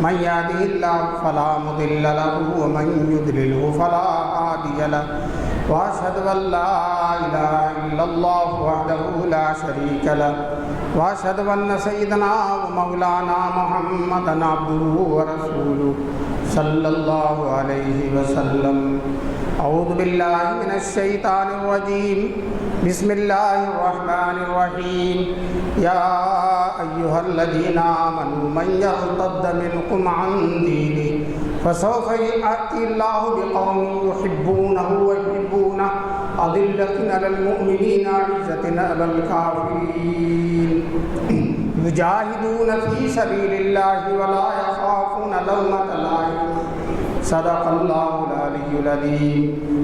من يهده الله فلا مضل له ومن يضلله فلا هادي له وأشهد أن لا إله إلا الله وحده لا شريك له وأشهد أن سيدنا ومولانا محمدا عبده ورسوله صلى الله عليه وسلم. أعوذ بالله من الشيطان الرجيم. بسم الله الرحمن الرحيم. يا أيها الذين آمنوا من يرتد منكم عن دينه فسوف يأتي الله بقوم يحبونه ويحبونه أذلة على المؤمنين أعزة على الكافرين يجاهدون في سبيل الله ولا يخافون لومة لائم. صدق الله العلي العظيم.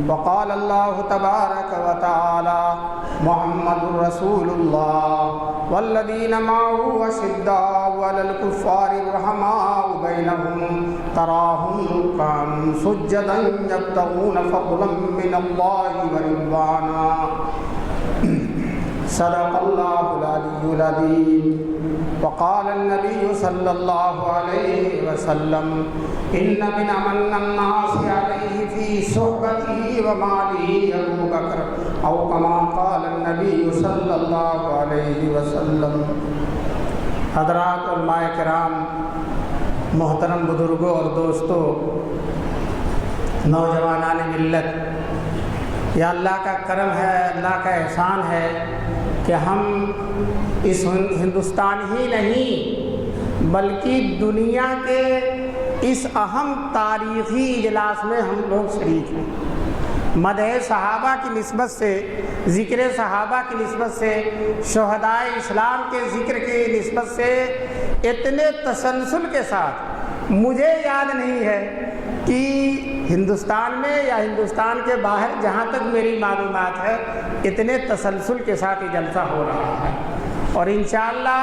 وقال الله تبارك وتعالى محمد رسول الله والذين معه أشداء على الكفار رحماء بينهم تراهم ركعا سجدا يبتغون فضلا من الله ورضوانا. صدق الله العلي العظيم. وقال النبي صلى الله عليه وسلم إن من أمن الناس عليه في صحبته وماله أبو بكر أو كما قال النبي صلی اللہ علیہ وسلم. حضرات علماء کرام، محترم بزرگوں اور دوستوں، نوجوانان ملت، یہ اللہ کا کرم ہے، اللہ کا احسان ہے کہ ہم اس ہندوستان ہی نہیں بلکہ دنیا کے اس اہم تاریخی اجلاس میں ہم لوگ شریک ہیں. مدح صحابہ کی نسبت سے، ذکر صحابہ کی نسبت سے، شہدائے اسلام کے ذکر کی نسبت سے اتنے تسلسل کے ساتھ مجھے یاد نہیں ہے کہ ہندوستان میں یا ہندوستان کے باہر جہاں تک میری معلومات ہے اتنے تسلسل کے ساتھ یہ جلسہ ہو رہا ہے. اور انشاءاللہ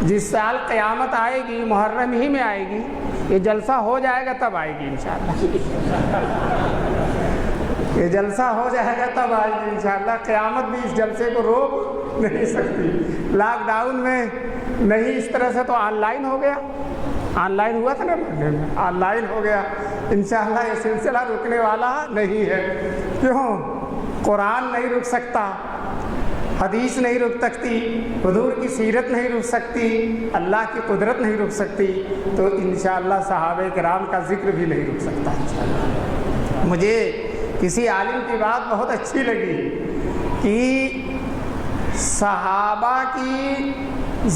جس سال قیامت آئے گی، محرم ہی میں آئے گی، یہ جلسہ ہو جائے گا تب آئے گی انشاءاللہ. یہ جلسہ ہو جائے گا تب آئے گی انشاءاللہ. قیامت بھی اس جلسے کو روک نہیں سکتی. لاک ڈاؤن میں نہیں، اس طرح سے تو آن لائن ہو گیا، آن لائن ہوا تھا نا، آن لائن ہو گیا. انشاءاللہ یہ سلسلہ رکنے والا نہیں ہے. کیوں؟ قرآن نہیں رک سکتا، حدیث نہیں رک سکتی، حضور کی سیرت نہیں رک سکتی، اللہ کی قدرت نہیں رک سکتی، تو انشاءاللہ صحابہ کرام کا ذکر بھی نہیں رک سکتا انشاءاللہ. مجھے کسی عالم کی بات بہت اچھی لگی کہ صحابہ کی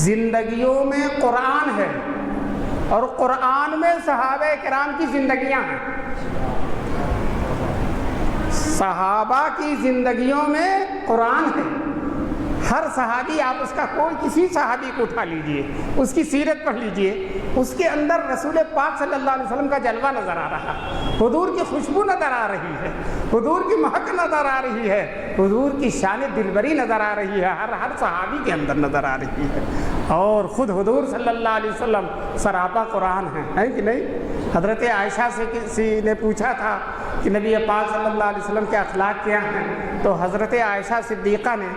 زندگیوں میں قرآن ہے اور قرآن میں صحابہ کرام کی زندگیاں ہیں. صحابہ کی زندگیوں میں قرآن ہے. ہر صحابی، آپ اس کا کوئی کسی صحابی کو اٹھا لیجئے، اس کی سیرت پڑھ لیجئے، اس کے اندر رسول پاک صلی اللہ علیہ وسلم کا جلوہ نظر آ رہا ہے، حضور کی خوشبو نظر آ رہی ہے، حضور کی مہک نظر آ رہی ہے، حضور کی شان دلبری نظر آ رہی ہے، ہر صحابی کے اندر نظر آ رہی ہے. اور خود حضور صلی اللہ علیہ وسلم سراپا قرآن ہیں کہ نہیں؟ حضرت عائشہ سے کسی نے پوچھا تھا کہ نبی پاک صلی اللہ علیہ وسلم کے اخلاق کیا ہیں، تو حضرت عائشہ صدیقہ نے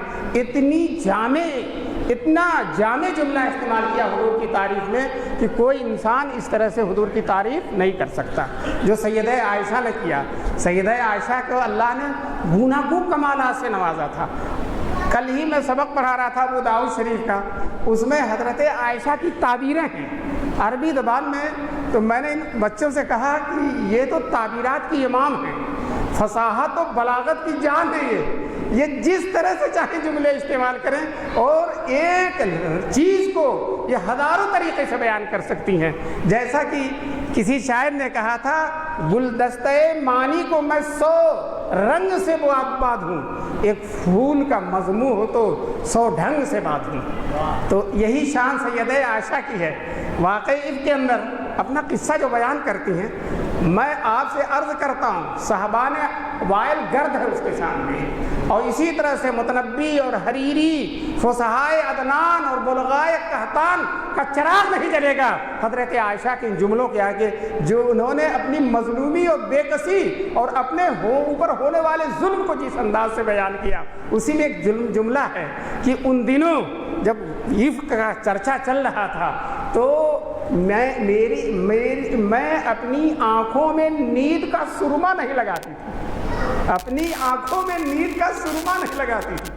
اتنا جامع جملہ استعمال کیا حضور کی تعریف میں کہ کوئی انسان اس طرح سے حضور کی تعریف نہیں کر سکتا جو سیدہ عائشہ نے کیا. سیدہ عائشہ کو اللہ نے گوناگوں کمالات سے نوازا تھا. کل ہی میں سبق پڑھا رہا تھا ابو داؤد شریف کا، اس میں حضرت عائشہ کی تعبیریں ہیں عربی زبان میں. تو میں نے ان بچوں سے کہا کہ یہ تو تعبیرات کی امام ہیں، فصاحت و بلاغت کی جان ہے. یہ جس طرح سے چاہے جملے استعمال کریں اور ایک چیز کو یہ ہزاروں طریقے سے بیان کر سکتی ہیں. جیسا کہ کسی شاعر نے کہا تھا، گلدستہ معنی کو میں 100 رنگ سے باندھوں، ایک پھول کا مضمون ہو تو 100 ڈھنگ سے باندھوں. تو یہی شان سیدہ عائشہ کی ہے. واقعی اس کے اندر اپنا قصہ جو بیان کرتی ہیں، میں آپ سے عرض کرتا ہوں صحابان وائل گرد ہے اس کے سامنے، اور اسی طرح سے متنبی اور حریری، فصحائے عدنان اور بلغائے قحطان کا چراغ نہیں جلے گا حضرت عائشہ کے ان جملوں کے آگے، جو انہوں نے اپنی مظلومی اور بے کسی اور اپنے اوپر ہونے والے ظلم کو جس انداز سے بیان کیا. اسی میں ایک جملہ ہے کہ ان دنوں جب عفق کا چرچا چل رہا تھا تو میں اپنی آنکھوں میں نیند کا سرما نہیں لگاتی تھی، اپنی آنکھوں میں نیند کا سرما نہیں لگاتی تھی۔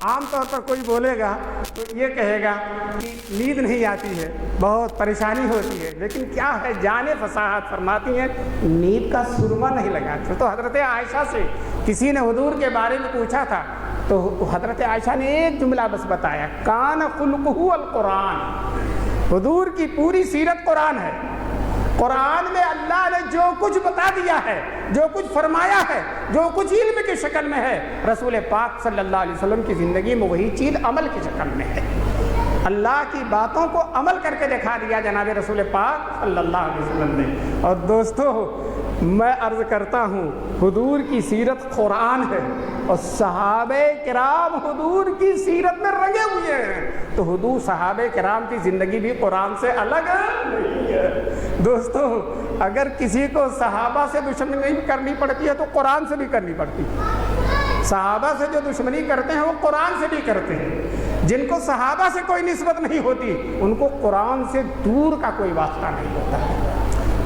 عام طور پر کوئی بولے گا تو یہ کہے گا کہ نیند نہیں آتی ہے، بہت پریشانی ہوتی ہے، لیکن کیا ہے، جان فصاحت فرماتی ہیں نیند کا سرما نہیں لگاتی۔ تو حضرت عائشہ سے کسی نے حضور کے بارے میں پوچھا تھا تو حضرت عائشہ نے ایک جملہ بس بتایا، کان خلقہ القرآن، حضور کی پوری سیرت قرآن ہے۔ قرآن میں اللہ نے جو کچھ بتا دیا ہے، جو کچھ فرمایا ہے، جو کچھ علم کی شکل میں ہے، رسول پاک صلی اللہ علیہ وسلم کی زندگی میں وہی چیز عمل کی شکل میں ہے۔ اللہ کی باتوں کو عمل کر کے دکھا دیا جناب رسول پاک صلی اللہ علیہ وسلم نے۔ اور دوستو میں عرض کرتا ہوں حضور کی سیرت قرآن ہے اور صحابہ کرام حضور کی سیرت میں رنگے ہوئے ہیں، تو حضور صحابہ کرام کی زندگی بھی قرآن سے الگ نہیں ہے۔ دوستو اگر کسی کو صحابہ سے دشمنی کرنی پڑتی ہے تو قرآن سے بھی کرنی پڑتی ہے۔ صحابہ سے جو دشمنی کرتے ہیں وہ قرآن سے بھی کرتے ہیں۔ جن کو صحابہ سے کوئی نسبت نہیں ہوتی ان کو قرآن سے دور کا کوئی واسطہ نہیں ہوتا،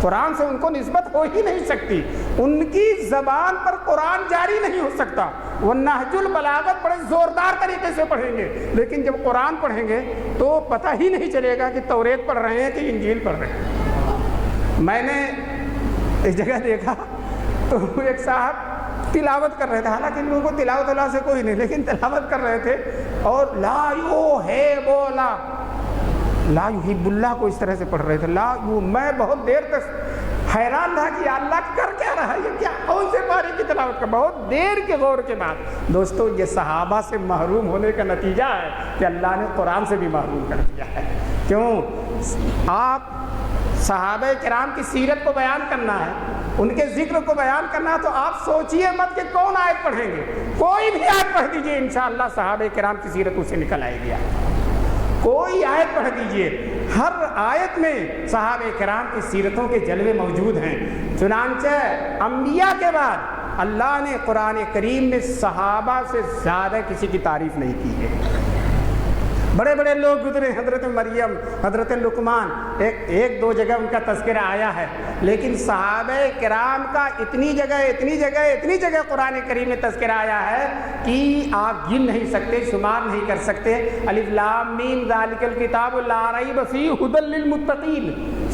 قرآن سے ان کو نسبت ہو ہی نہیں سکتی، ان کی زبان پر قرآن جاری نہیں ہو سکتا۔ وہ نہج البلاغت بڑے زوردار طریقے سے پڑھیں گے، لیکن جب قرآن پڑھیں گے تو پتہ ہی نہیں چلے گا کہ توریت پڑھ رہے ہیں کہ انجیل پڑھ رہے ہیں۔ میں نے ایک جگہ دیکھا تو ایک صاحب تلاوت کر رہے تھے، حالانکہ ان لوگوں کو تلاوت اللہ سے کوئی نہیں، لیکن تلاوت کر رہے تھے اور لا یو ہے بولا لا یحب اللہ کو اس طرح سے پڑھ رہے تھے، لا یو۔ میں بہت دیر تک حیران تھا کہ اللہ کر کیا رہا ہے، یہ کیا کون سے پارے کی تلاوت کر، بہت دیر کے غور کے بعد۔ دوستو یہ صحابہ سے محروم ہونے کا نتیجہ ہے کہ اللہ نے قرآن سے بھی محروم کر دیا ہے۔ کیوں؟ آپ صحابہ کرام کی سیرت کو بیان کرنا ہے، ان کے ذکر کو بیان کرنا ہے، تو آپ سوچئے مت کہ کون آیت پڑھیں گے، کوئی بھی آیت پڑھ دیجئے انشاءاللہ صحابہ کرام کی سیرت اسے نکل آئے گی۔ کوئی آیت پڑھ دیجئے، ہر آیت میں صحابہ کرام کی سیرتوں کے جلوے موجود ہیں۔ چنانچہ انبیاء کے بعد اللہ نے قرآن کریم میں صحابہ سے زیادہ کسی کی تعریف نہیں کی ہے۔ بڑے بڑے لوگ گزرے، حضرت مریم، حضرت لقمان، ایک دو جگہ ان کا تذکرہ آیا ہے، لیکن صحابہ کرام کا اتنی جگہ قرآن کریم میں تذکرہ آیا ہے کہ آپ گن نہیں سکتے، شمار نہیں کر سکتے۔ الف لام میم ذالک الکتاب لا ریب فیہ ھدی للمتقین،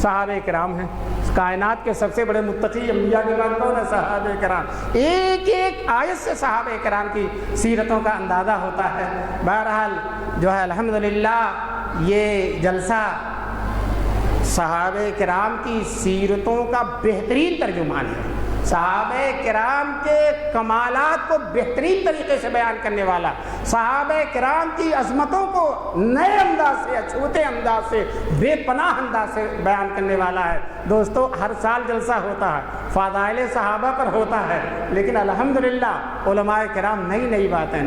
صحابہ کرام ہیں۔ کائنات کے سب سے بڑے متقی انبیاء کے بعد کون ہے؟ صحابہ کرام۔ ایک ایک آیت سے صحابہ کرام کی سیرتوں کا اندازہ ہوتا ہے۔ بہرحال جو ہے الحمدللہ یہ جلسہ صحابہ کرام کی سیرتوں کا بہترین ترجمان ہے، صحابہ کرام کے کمالات کو بہترین طریقے سے بیان کرنے والا، صحابہ کرام کی عظمتوں کو نئے انداز سے، اچھوتے انداز سے، بے پناہ انداز سے بیان کرنے والا ہے۔ دوستو ہر سال جلسہ ہوتا ہے، فضائل صحابہ پر ہوتا ہے، لیکن الحمدللہ علماء کرام نئی باتیں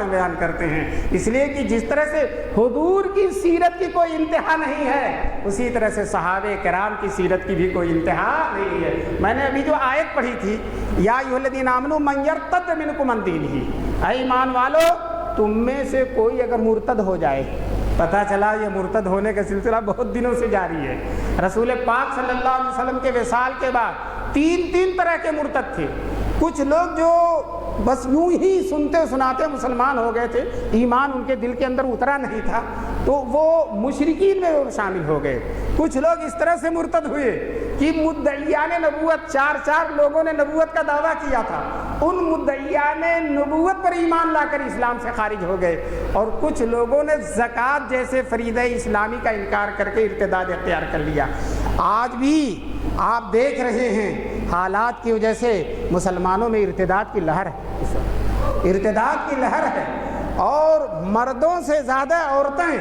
بیان کرتے ہیں، اس لیے کہ جس طرح سے حضور کی سیرت کی کوئی انتہا نہیں ہے، اسی طرح سے صحابہ کرام کی سیرت کی بھی کوئی انتہا نہیں ہے۔ میں نے ابھی جو آیت پڑھی تھی، یا ایھا الذین آمنوا من یرتد منکم عن دینہ، اے ایمان والو تم میں سے کوئی اگر مرتد ہو جائے، پتہ چلا یہ مرتد ہونے کا سلسلہ بہت دنوں سے جاری ہے۔ رسول پاک صلی اللہ علیہ وسلم کے وصال کے بعد تین طرح کے مرتد تھے۔ کچھ لوگ جو بس یوں ہی سنتے سناتے مسلمان ہو گئے تھے، ایمان ان کے دل کے اندر اترا نہیں تھا، تو وہ مشرکین میں شامل ہو گئے۔ کچھ لوگ اس طرح سے مرتد ہوئے کہ مدعیان نبوت، چار لوگوں نے نبوت کا دعویٰ کیا تھا، ان مدعیان نبوت پر ایمان لا کر اسلام سے خارج ہو گئے، اور کچھ لوگوں نے زکوٰۃ جیسے فریضہ اسلامی کا انکار کر کے ارتداد اختیار کر لیا۔ آج بھی آپ دیکھ رہے ہیں حالات کی وجہ سے مسلمانوں میں ارتداد کی لہر ہے، اور مردوں سے زیادہ عورتیں،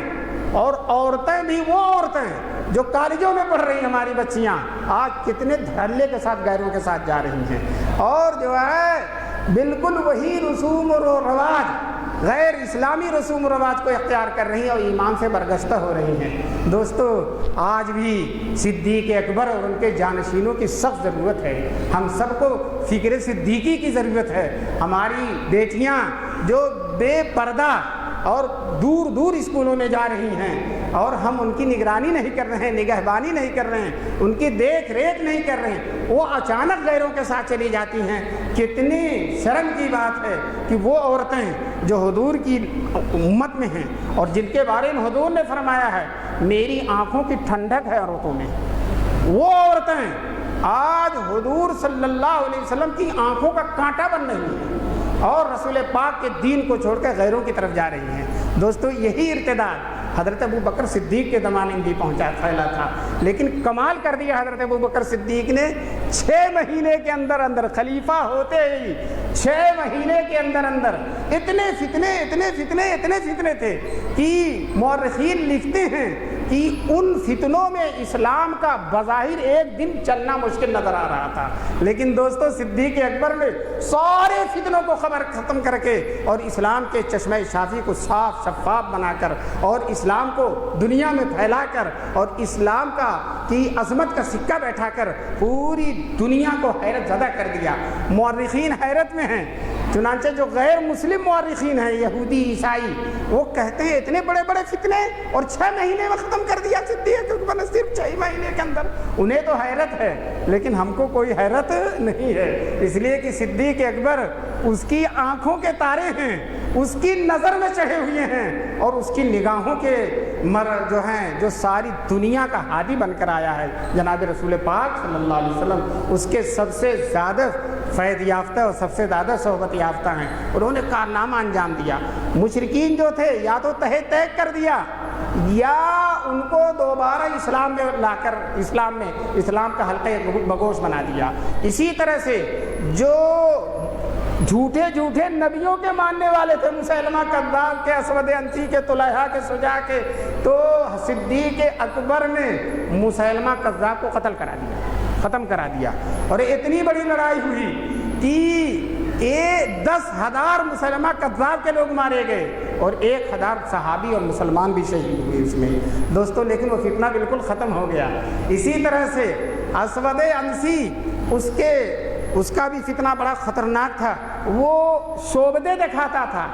اور عورتیں بھی وہ عورتیں جو کالجوں میں پڑھ رہی ہیں، ہماری بچیاں آج کتنے دھڑلے کے ساتھ غیروں کے ساتھ جا رہی ہیں، اور جو ہے بالکل وہی رسوم و رواج، غیر اسلامی رسوم و رواج کو اختیار کر رہی ہیں اور ایمان سے برگشتہ ہو رہی ہیں۔ دوستو آج بھی صدیق اکبر اور ان کے جانشینوں کی سخت ضرورت ہے، ہم سب کو فکر صدیقی کی ضرورت ہے۔ ہماری بیٹیاں جو بے پردہ اور دور دور اسکولوں میں جا رہی ہیں اور ہم ان کی نگرانی نہیں کر رہے ہیں، نگہبانی نہیں کر رہے ہیں، ان کی دیکھ ریکھ نہیں کر رہے ہیں، وہ اچانک غیروں کے ساتھ چلی جاتی ہیں۔ کتنی شرم کی بات ہے کہ وہ عورتیں جو حضور کی امت میں ہیں اور جن کے بارے میں حضور نے فرمایا ہے میری آنکھوں کی ٹھنڈک ہے عورتوں میں، وہ عورتیں آج حضور صلی اللہ علیہ وسلم کی آنکھوں کا کانٹا بن رہی ہیں اور رسول پاک کے دین کو چھوڑ کر غیروں کی طرف جا رہی ہیں۔ دوستو یہی ارتداد حضرت ابو بکر صدیق کے زمانے میں بھی پھیلا تھا، لیکن کمال کر دیا حضرت ابو بکر صدیق نے 6 مہینے کے اندر اندر خلیفہ ہوتے ہی 6 مہینے کے اندر اندر اتنے فتنے تھے کہ مورخین لکھتے ہیں کہ ان فتنوں میں اسلام کا بظاہر ایک دن چلنا مشکل نظر آ رہا تھا، لیکن دوستو صدیق اکبر نے سارے فتنوں کو ختم کر کے اور اسلام کے چشمہ شافی کو صاف شفاف بنا کر اور اسلام کو دنیا میں پھیلا کر اور اسلام کی عظمت کا سکہ بیٹھا کر پوری دنیا کو حیرت زدہ کر دیا۔ مورخین حیرت میں ہیں، چنانچہ جو غیر مسلم مورخین ہیں یہودی عیسائی وہ کہتے ہیں اتنے بڑے بڑے فتنے اور 6 مہینے میں ختم کر دیا صدیق اکبر نے، صرف 6 مہینے کے اندر۔ انہیں تو حیرت ہے لیکن ہم کو کوئی حیرت نہیں ہے، اس لیے کہ صدیق اکبر اس کی آنکھوں کے تارے ہیں، اس کی نظر میں چڑھے ہوئے ہیں اور اس کی نگاہوں کے جو ہیں جو ساری دنیا کا ہادی بن کر آیا ہے جناب رسول پاک صلی اللہ علیہ وسلم، اس کے سب سے زیادہ فیض یافتہ اور سب سے زیادہ صحبت یافتہ ہیں۔ انہوں نے کارنامہ انجام دیا، مشرکین جو تھے یا تو تہے تیگ کر دیا یا ان کو دوبارہ اسلام میں لا کر اسلام کا حلقہ بگوش بنا دیا۔ اسی طرح سے جو جھوٹے نبیوں کے ماننے والے تھے، مسیلمہ کذاب کے، اسود عنسی کے، طلحہ کے، شجاع کے، تو صدیق اکبر نے مسیلمہ کذاب کو ختم کرا دیا اور اتنی بڑی لڑائی ہوئی کہ 10,000 مسلمہ کذاب کے لوگ مارے گئے اور 1,000 صحابی اور مسلمان بھی شہید ہوئے اس میں دوستو، لیکن وہ فتنہ بالکل ختم ہو گیا۔ اسی طرح سے اسود عنسی اس کا بھی فتنہ بڑا خطرناک تھا، وہ شعبدے دکھاتا تھا،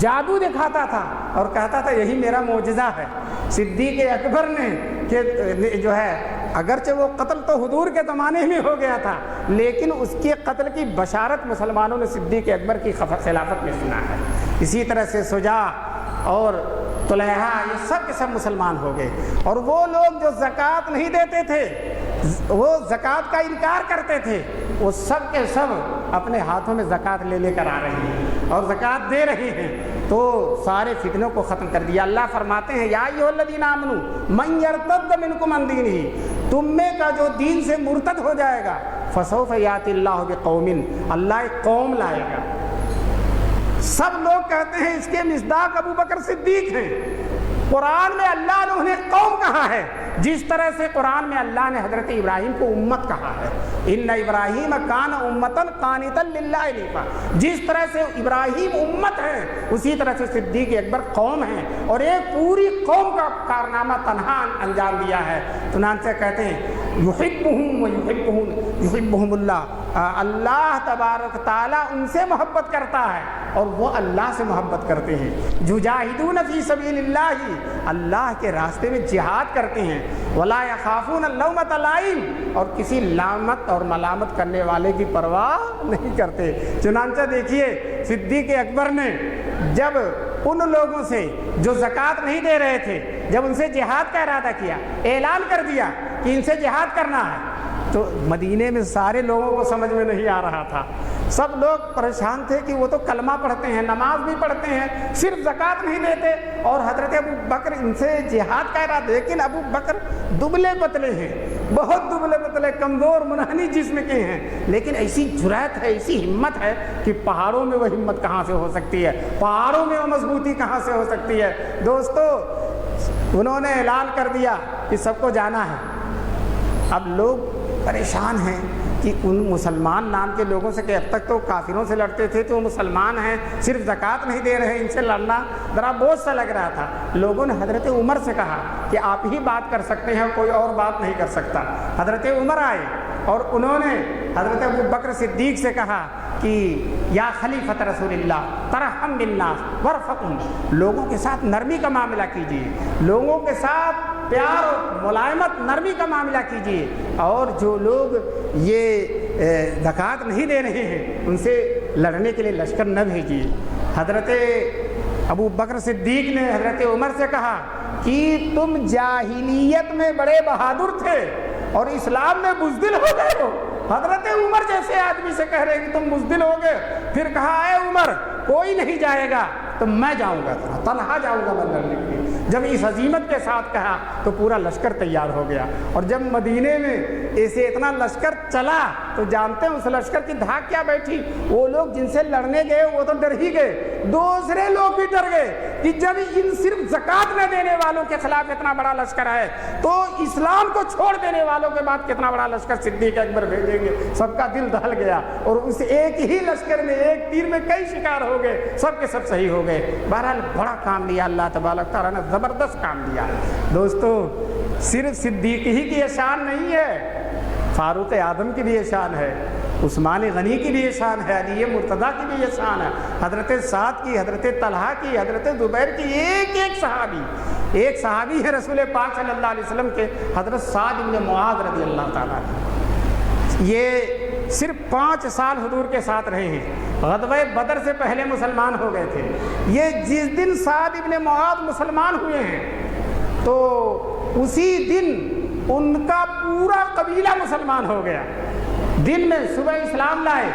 جادو دکھاتا تھا اور کہتا تھا یہی میرا معجزہ ہے۔ صدیق اکبر نے کہ جو ہے اگرچہ وہ قتل تو حضور کے زمانے میں ہو گیا تھا لیکن اس کے قتل کی بشارت مسلمانوں نے صدیق اکبر کی خلافت میں سنا ہے۔ اسی طرح سے شجاع اور طلحہ یہ سب کے سب مسلمان ہو گئے، اور وہ لوگ جو زکوٰۃ نہیں دیتے تھے، وہ زکوٰۃ کا انکار کرتے تھے، وہ سب کے سب اپنے ہاتھوں میں زکوٰۃ لے کر آ رہے ہیں اور زکوٰۃ دے رہے ہیں، تو سارے فتنوں کو ختم کر دیا۔ اللہ فرماتے ہیں یا ایھا الذین آمنوا من یرتد منکم عن دینہ، تم میں کا جو دین سے مرتد ہو جائے گا فسوف یأتی اللہ بقوم، اللہ ایک قوم لائے گا۔ سب لوگ کہتے ہیں اس کے مصداق ابو بکر صدیق ہیں۔ قرآن میں اللہ نے انہیں قوم کہا ہے، جس طرح سے قرآن میں اللہ نے حضرت ابراہیم کو امت کہا ہے، ان ابراہیم کان امۃ قانتا للہ حنیفا، جس طرح سے ابراہیم امت ہے اسی طرح سے صدیق اکبر قوم ہیں اور ایک پوری قوم کا کارنامہ تنہا انجام دیا ہے۔ چنانچہ کہتے ہیں یحبہم یحبہم اللہ، اللہ تبارک تعالیٰ ان سے محبت کرتا ہے اور وہ اللہ سے محبت کرتے ہیں۔ یجاہدون فی سبیل اللہ، اللہ کے راستے میں جہاد کرتے ہیں، ولا یخافون لومۃ لائم، اور کسی لامت اور ملامت کرنے والے کی پرواہ نہیں کرتے۔ چنانچہ دیکھیے صدیق اکبر نے جب ان لوگوں سے جو زکوٰۃ نہیں دے رہے تھے، جب ان سے جہاد کا ارادہ کیا، اعلان کر دیا کہ ان سے جہاد کرنا ہے، تو مدینے میں سارے لوگوں کو سمجھ میں نہیں آ رہا تھا، سب لوگ پریشان تھے کہ وہ تو کلمہ پڑھتے ہیں، نماز بھی پڑھتے ہیں، صرف زکوٰۃ نہیں دیتے، اور حضرت ابو بکر ان سے جہاد کا ارادہ، لیکن ابو بکر دبلے پتلے ہیں، بہت دبلے پتلے، کمزور منحنی جسم کے ہیں، لیکن ایسی جرأت ہے، ایسی ہمت ہے کہ پہاڑوں میں وہ ہمت کہاں سے ہو سکتی ہے، پہاڑوں میں وہ مضبوطی کہاں سے ہو سکتی ہے۔ دوستو انہوں نے اعلان کر دیا کہ سب کو جانا ہے۔ اب لوگ پریشان ہیں کہ ان مسلمان نام کے لوگوں سے کہ اب تک تو کافروں سے لڑتے تھے تو وہ مسلمان ہیں، صرف زکوٰۃ نہیں دے رہے، ان سے لڑنا ذرا بوجھ سا لگ رہا تھا۔ لوگوں نے حضرت عمر سے کہا کہ آپ ہی بات کر سکتے ہیں، کوئی اور بات نہیں کر سکتا۔ حضرت عمر آئے اور انہوں نے حضرت ابو بکر صدیق سے کہا کہ یا خلیفۃ رسول اللہ ترحم بالناس ورفقہم، لوگوں کے ساتھ نرمی کا معاملہ کیجیے، لوگوں کے ساتھ پیار اور ملائمت نرمی کا معاملہ کیجیے، اور جو لوگ یہ زکوٰۃ نہیں دے رہے ہیں ان سے لڑنے کے لیے لشکر نہ بھیجیے۔ حضرت ابو بکر صدیق نے حضرت عمر سے کہا کہ تم جاہلیت میں بڑے بہادر تھے اور اسلام میں بزدل ہو گئے ہو۔ حضرت عمر جیسے آدمی سے کہہ رہے کہ تم بزدل ہو گئے، پھر کہا اے عمر کوئی نہیں جائے گا تو میں جاؤں گا، طلحہ جاؤں گا میں لڑنے کے لیے۔ جب اس عزیمت کے ساتھ کہا تو پورا لشکر تیار ہو گیا، اور جب مدینے میں ایسے اتنا لشکر چلا تو جانتے ہیں اس لشکر کی دھاک کیا بیٹھی، وہ لوگ جن سے لڑنے گئے وہ تو ڈر ہی گئے، دوسرے لوگ بھی ڈر گئے کہ جب ان صرف زکوٰۃ نہ دینے والوں کے خلاف اتنا بڑا لشکر ہے تو اسلام کو چھوڑ دینے والوں کے بعد کتنا بڑا لشکر صدیق اکبر بھیجیں گے۔ سب کا دل دہل گیا، اور اس ایک ہی لشکر میں ایک تیر میں کئی شکار ہو گئے، سب کے سب صحیح ہو گئے۔ بہرحال بڑا کام لیا اللہ تبارک تعالیٰ نے، زبردست کام لیا۔ دوستو صرف صدیق ہی کی یہ شان نہیں ہے، فاروق اعظم کی بھی یہ شان ہے، عثمان غنی کی بھی یہ شان ہے، علی مرتضیٰ کی بھی یہ شان ہے، حضرت سعد کی، حضرت طلحہ کی، حضرت زبیر کی، ایک صحابی ہے رسول پاک صلی اللہ علیہ وسلم کے، حضرت سعد بن معاذ رضی اللہ تعالیٰ عنہ۔ یہ صرف 5 سال حضور کے ساتھ رہے ہیں، غزوہ بدر سے پہلے مسلمان ہو گئے تھے۔ یہ جس دن سعد بن معاذ مسلمان ہوئے ہیں تو اسی دن ان کا پورا قبیلہ مسلمان ہو گیا۔ دن میں صبح اسلام لائے،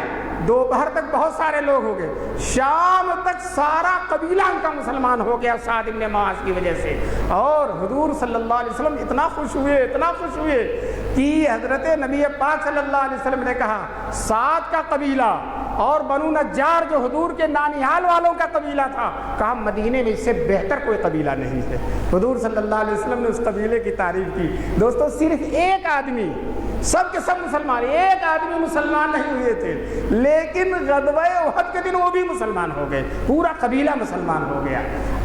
دوپہر تک بہت سارے لوگ ہو گئے، شام تک سارا قبیلہ ان کا مسلمان ہو گیا سعد بن معاذ کی وجہ سے۔ اور حضور صلی اللہ علیہ وسلم اتنا خوش ہوئے کہ حضرت نبی پاک صلی اللہ علیہ وسلم نے کہا سعد کا قبیلہ اور بنو نجار جو حضور کے نانیال والوں کا قبیلہ تھا، کہا مدینے میں اس سے بہتر کوئی قبیلہ نہیں ہے۔ حضور صلی اللہ علیہ وسلم نے اس قبیلے کی تعریف کی۔ دوستو صرف ایک آدمی، سب کے سب مسلمان، ایک آدمی مسلمان نہیں ہوئے تھے، لیکن غزوہ احد کے دن وہ بھی مسلمان ہو گئے، پورا قبیلہ مسلمان ہو گیا۔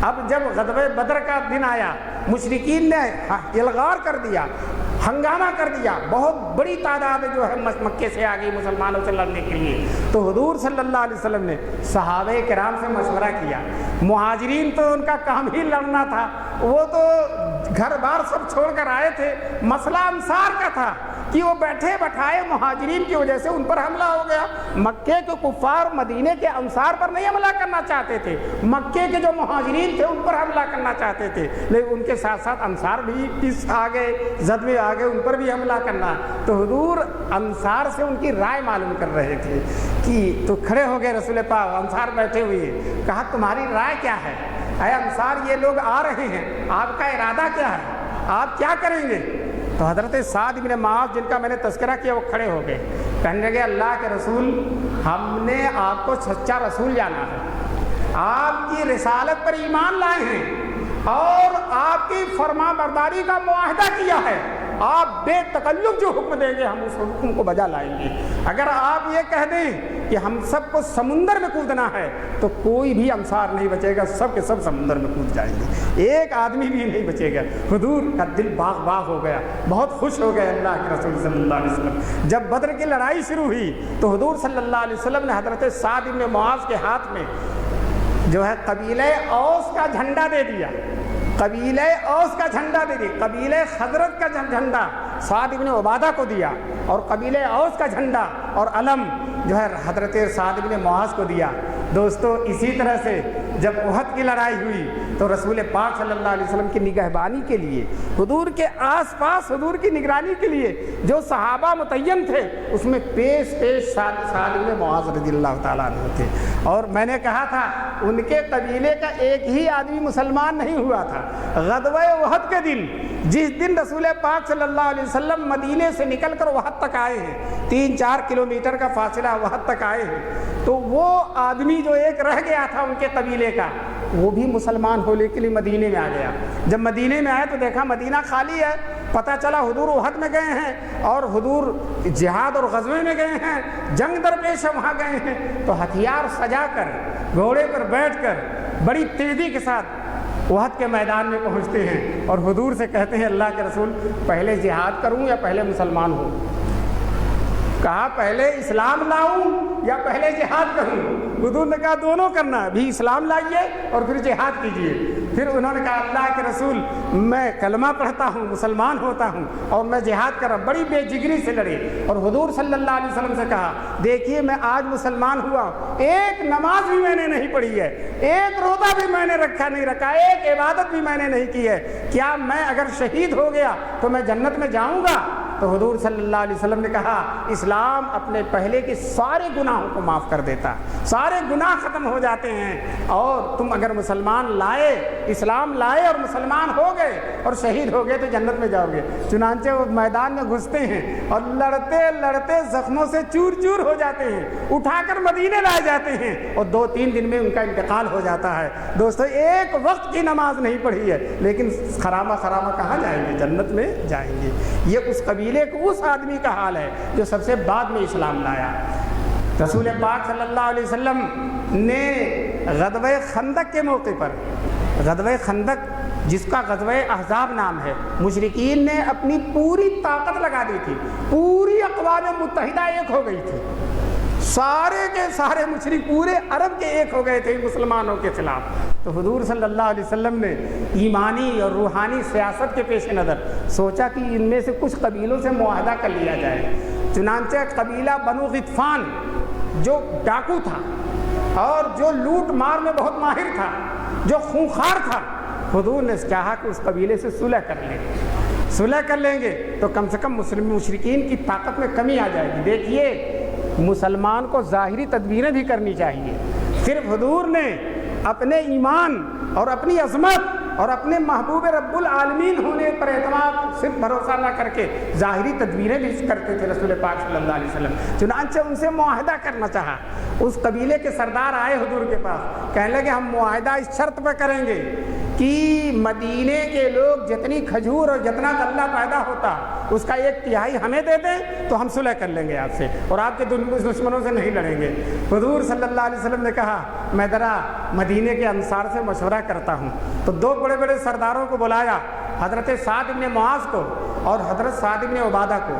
اب جب غزوہ بدر کا دن آیا، مشرکین نے الغار کر دیا، ہنگامہ کر دیا، بہت بڑی تعداد جو ہے مکے سے آ گئی مسلمانوں سے لڑنے کے لیے۔ تو حضور صلی اللہ علیہ وسلم نے صحابہ کرام سے مشورہ کیا۔ مہاجرین تو ان کا کام ہی لڑنا تھا، وہ تو گھر بار سب چھوڑ کر آئے تھے، مسئلہ انصار کا تھا کہ وہ بیٹھے بٹھائے مہاجرین کی وجہ سے ان پر حملہ ہو گیا۔ مکے کے کفار مدینے کے انصار پر نہیں حملہ کرنا چاہتے تھے، مکے کے جو مہاجرین تھے ان پر حملہ کرنا چاہتے تھے، لیکن ان کے ساتھ ساتھ انصار بھی اس آگے زد میں آگے ان پر بھی حملہ کرنا۔ تو حضور انصار سے ان کی رائے معلوم کر رہے تھے کہ تو کھڑے ہو گئے رسول پاک، انصار بیٹھے ہوئے، کہا تمہاری رائے کیا ہے؟ اے انصار یہ لوگ آ رہے ہیں، آپ کا ارادہ کیا ہے؟ آپ کیا کریں گے؟ تو حضرت سعد بن معاذ جن کا میں نے تذکرہ کیا وہ کھڑے ہو گئے، کہنے لگے اللہ کے رسول ہم نے آپ کو سچا رسول جانا ہے، آپ کی رسالت پر ایمان لائے ہیں اور آپ کی فرما برداری کا معاہدہ کیا ہے، آپ بے تکلف جو حکم دیں گے ہم اس حکم کو بجا لائیں گے۔ اگر آپ یہ کہہ دیں کہ ہم سب کو سمندر میں کودنا ہے تو کوئی بھی انصار نہیں بچے گا، سب کے سب سمندر میں کود جائیں گے، ایک آدمی بھی نہیں بچے گا۔ حضور کا دل باغ باغ ہو گیا، بہت خوش ہو گئے اللہ کے رسول صلی اللہ علیہ وسلم۔ جب بدر کی لڑائی شروع ہوئی تو حضور صلی اللہ علیہ وسلم نے حضرت سعد بن معاذ کے ہاتھ میں جو ہے قبیلہ اوس کا جھنڈا دے دیا، قبیلہ اوس کا جھنڈا دے دیا، قبیلہ خزرج کا جھنڈا سعد بن عبادہ کو دیا، اور قبیلہ اوس کا جھنڈا اور علم جو ہے حضرت سعد بن معاذ کو دیا۔ دوستو اسی طرح سے جب احد کی لڑائی ہوئی تو رسول پاک صلی اللہ علیہ وسلم کی نگہبانی کے لیے، حضور کے آس پاس حضور کی نگرانی کے لیے جو صحابہ متعین تھے اس میں پیش سعد بن معاذ رضی اللہ تعالیٰ عنہ تھے، اور میں نے کہا تھا ان کے قبیلے کا ایک ہی آدمی مسلمان نہیں ہوا تھا۔ غزوہ احد کے دن جس دن رسول پاک صلی اللہ علیہ وسلم مدینے سے نکل کر وحد تک آئے ہیں، 3-4 کلومیٹر کا فاصلہ وحد تک آئے ہیں، تو وہ آدمی جو ایک رہ گیا تھا ان کے قبیلے کا وہ بھی مسلمان ہونے کے لیے مدینے میں آ گیا۔ جب مدینے میں آئے تو دیکھا مدینہ خالی ہے، پتہ چلا حضور احد میں گئے ہیں اور حضور جہاد اور غزوے میں گئے ہیں، جنگ درپیش وہاں گئے ہیں، تو ہتھیار سجا کر گھوڑے پر بیٹھ کر بڑی تیزی کے ساتھ احد کے میدان میں پہنچتے ہیں اور حضور سے کہتے ہیں اللہ کے رسول پہلے جہاد کروں یا پہلے مسلمان ہوں؟ کہا پہلے اسلام لاؤں یا پہلے جہاد کروں؟ حضور نے کہا دونوں کرنا ہے، بھی اسلام لائیے اور پھر جہاد کیجیے۔ پھر انہوں نے کہا اللہ کے رسول میں کلمہ پڑھتا ہوں، مسلمان ہوتا ہوں اور میں جہاد کر رہا ہوں۔ بڑی بے جگری سے لڑے اور حضور صلی اللہ علیہ وسلم سے کہا دیکھیے میں آج مسلمان ہوا، ایک نماز بھی میں نے نہیں پڑھی ہے، ایک روزہ بھی میں نے نہیں رکھا، ایک عبادت بھی میں نے نہیں کی ہے، کیا میں اگر شہید ہو گیا تو میں جنت میں جاؤں گا؟ تو حضور صلی اللہ علیہ وسلم نے کہا اسلام اپنے پہلے کے سارے گناہوں کو معاف کر دیتا، سارے گناہ ختم ہو جاتے ہیں، اور تم اگر مسلمان لائے، اسلام لائے اور مسلمان ہو گئے اور شہید ہو گئے تو جنت میں جاؤ گے۔ چنانچہ وہ میدان میں گھستے ہیں اور لڑتے لڑتے زخموں سے چور چور ہو جاتے ہیں، اٹھا کر مدینے لائے جاتے ہیں اور 2-3 دن میں ان کا انتقال ہو جاتا ہے۔ دوستو ایک وقت کی نماز نہیں پڑھی ہے لیکن خرامہ کہاں جائیں گے؟ جنت میں جائیں گے۔ یہ اس قبیلے کو، اس آدمی کا حال ہے جو سب سے بعد میں اسلام لایا۔ رسول پاک صلی اللہ علیہ وسلم نے غزوہ خندق کے موقع پر، غزوہ خندق جس کا غزوہ احزاب نام ہے، مشرکین نے اپنی پوری طاقت لگا دی تھی، پوری اقوام متحدہ ایک ہو گئی تھی، سارے کے سارے مشرک پورے عرب کے ایک ہو گئے تھے مسلمانوں کے خلاف۔ تو حضور صلی اللہ علیہ وسلم نے ایمانی اور روحانی سیاست کے پیش نظر سوچا کہ ان میں سے کچھ قبیلوں سے معاہدہ کر لیا جائے۔ چنانچہ قبیلہ بنو غطفان جو ڈاکو تھا اور جو لوٹ مار میں بہت ماہر تھا، جو خونخوار تھا، حضور نے چاہا کہ اس قبیلے سے صلح کر لیں، صلح کر لیں گے تو کم سے کم مشرکین کی طاقت میں کمی آ جائے گی۔ دیکھیے مسلمان کو ظاہری تدبیریں بھی کرنی چاہیے، صرف حضور نے اپنے ایمان اور اپنی عظمت اور اپنے محبوب رب العالمین ہونے پر اعتماد صرف بھروسہ نہ کر کے ظاہری تدبیریں بھی کرتے تھے رسول پاک صلی اللہ علیہ وسلم۔ چنانچہ ان سے معاہدہ کرنا چاہا۔ اس قبیلے کے سردار آئے حضور کے پاس، کہنے لگے ہم معاہدہ اس شرط پہ کریں گے کہ مدینے کے لوگ جتنی کھجور اور جتنا غلہ پیدا ہوتا اس کا 1/3 ہمیں دے دیں تو ہم صلح کر لیں گے آپ سے اور آپ کے دشمنوں سے نہیں لڑیں گے۔ حضور صلی اللہ علیہ وسلم نے کہا میں ذرا مدینے کے انصار سے مشورہ کرتا ہوں۔ تو 2 بڑے بڑے سرداروں کو بلایا، حضرت سعد بن معاذ کو اور حضرت سعد بن عبادہ کو،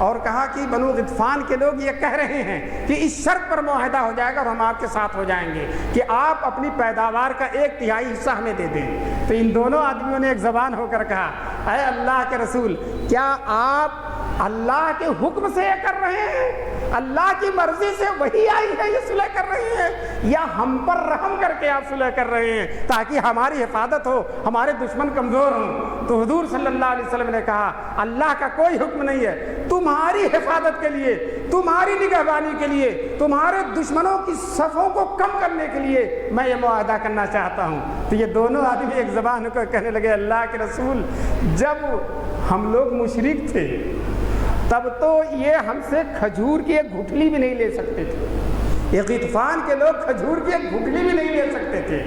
اور کہا کہ بنو غطفان کے لوگ یہ کہہ رہے ہیں کہ اس شرط پر معاہدہ ہو جائے گا اور ہم آپ کے ساتھ ہو جائیں گے کہ آپ اپنی پیداوار کا 1/3 حصہ ہمیں دے دیں۔ تو ان دونوں آدمیوں نے ایک زبان ہو کر کہا اے اللہ کے رسول، کیا آپ اللہ کے حکم سے یہ کر رہے ہیں، اللہ کی مرضی سے وہی آئی ہے یہ صلح کر رہے ہیں، یا ہم پر رحم کر کے آپ صلح کر رہے ہیں تاکہ ہماری حفاظت ہو، ہمارے دشمن کمزور ہوں؟ تو حضور صلی اللہ علیہ وسلم نے کہا اللہ کا کوئی حکم نہیں ہے، تمہاری حفاظت کے لیے، تمہاری نگہبانی کے لیے، تمہارے دشمنوں کی صفوں کو کم کرنے کے لیے میں یہ معاہدہ کرنا چاہتا ہوں۔ تو یہ دونوں آدمی ایک زبان ہو کر کہنے لگے اللہ کے رسول، جب ہم لوگ مشرک تھے تب تو یہ ہم سے کھجور کی ایک گٹھلی بھی نہیں لے سکتے تھے، یہ غطفان کے لوگ کھجور کی ایک گٹھلی بھی نہیں لے سکتے تھے۔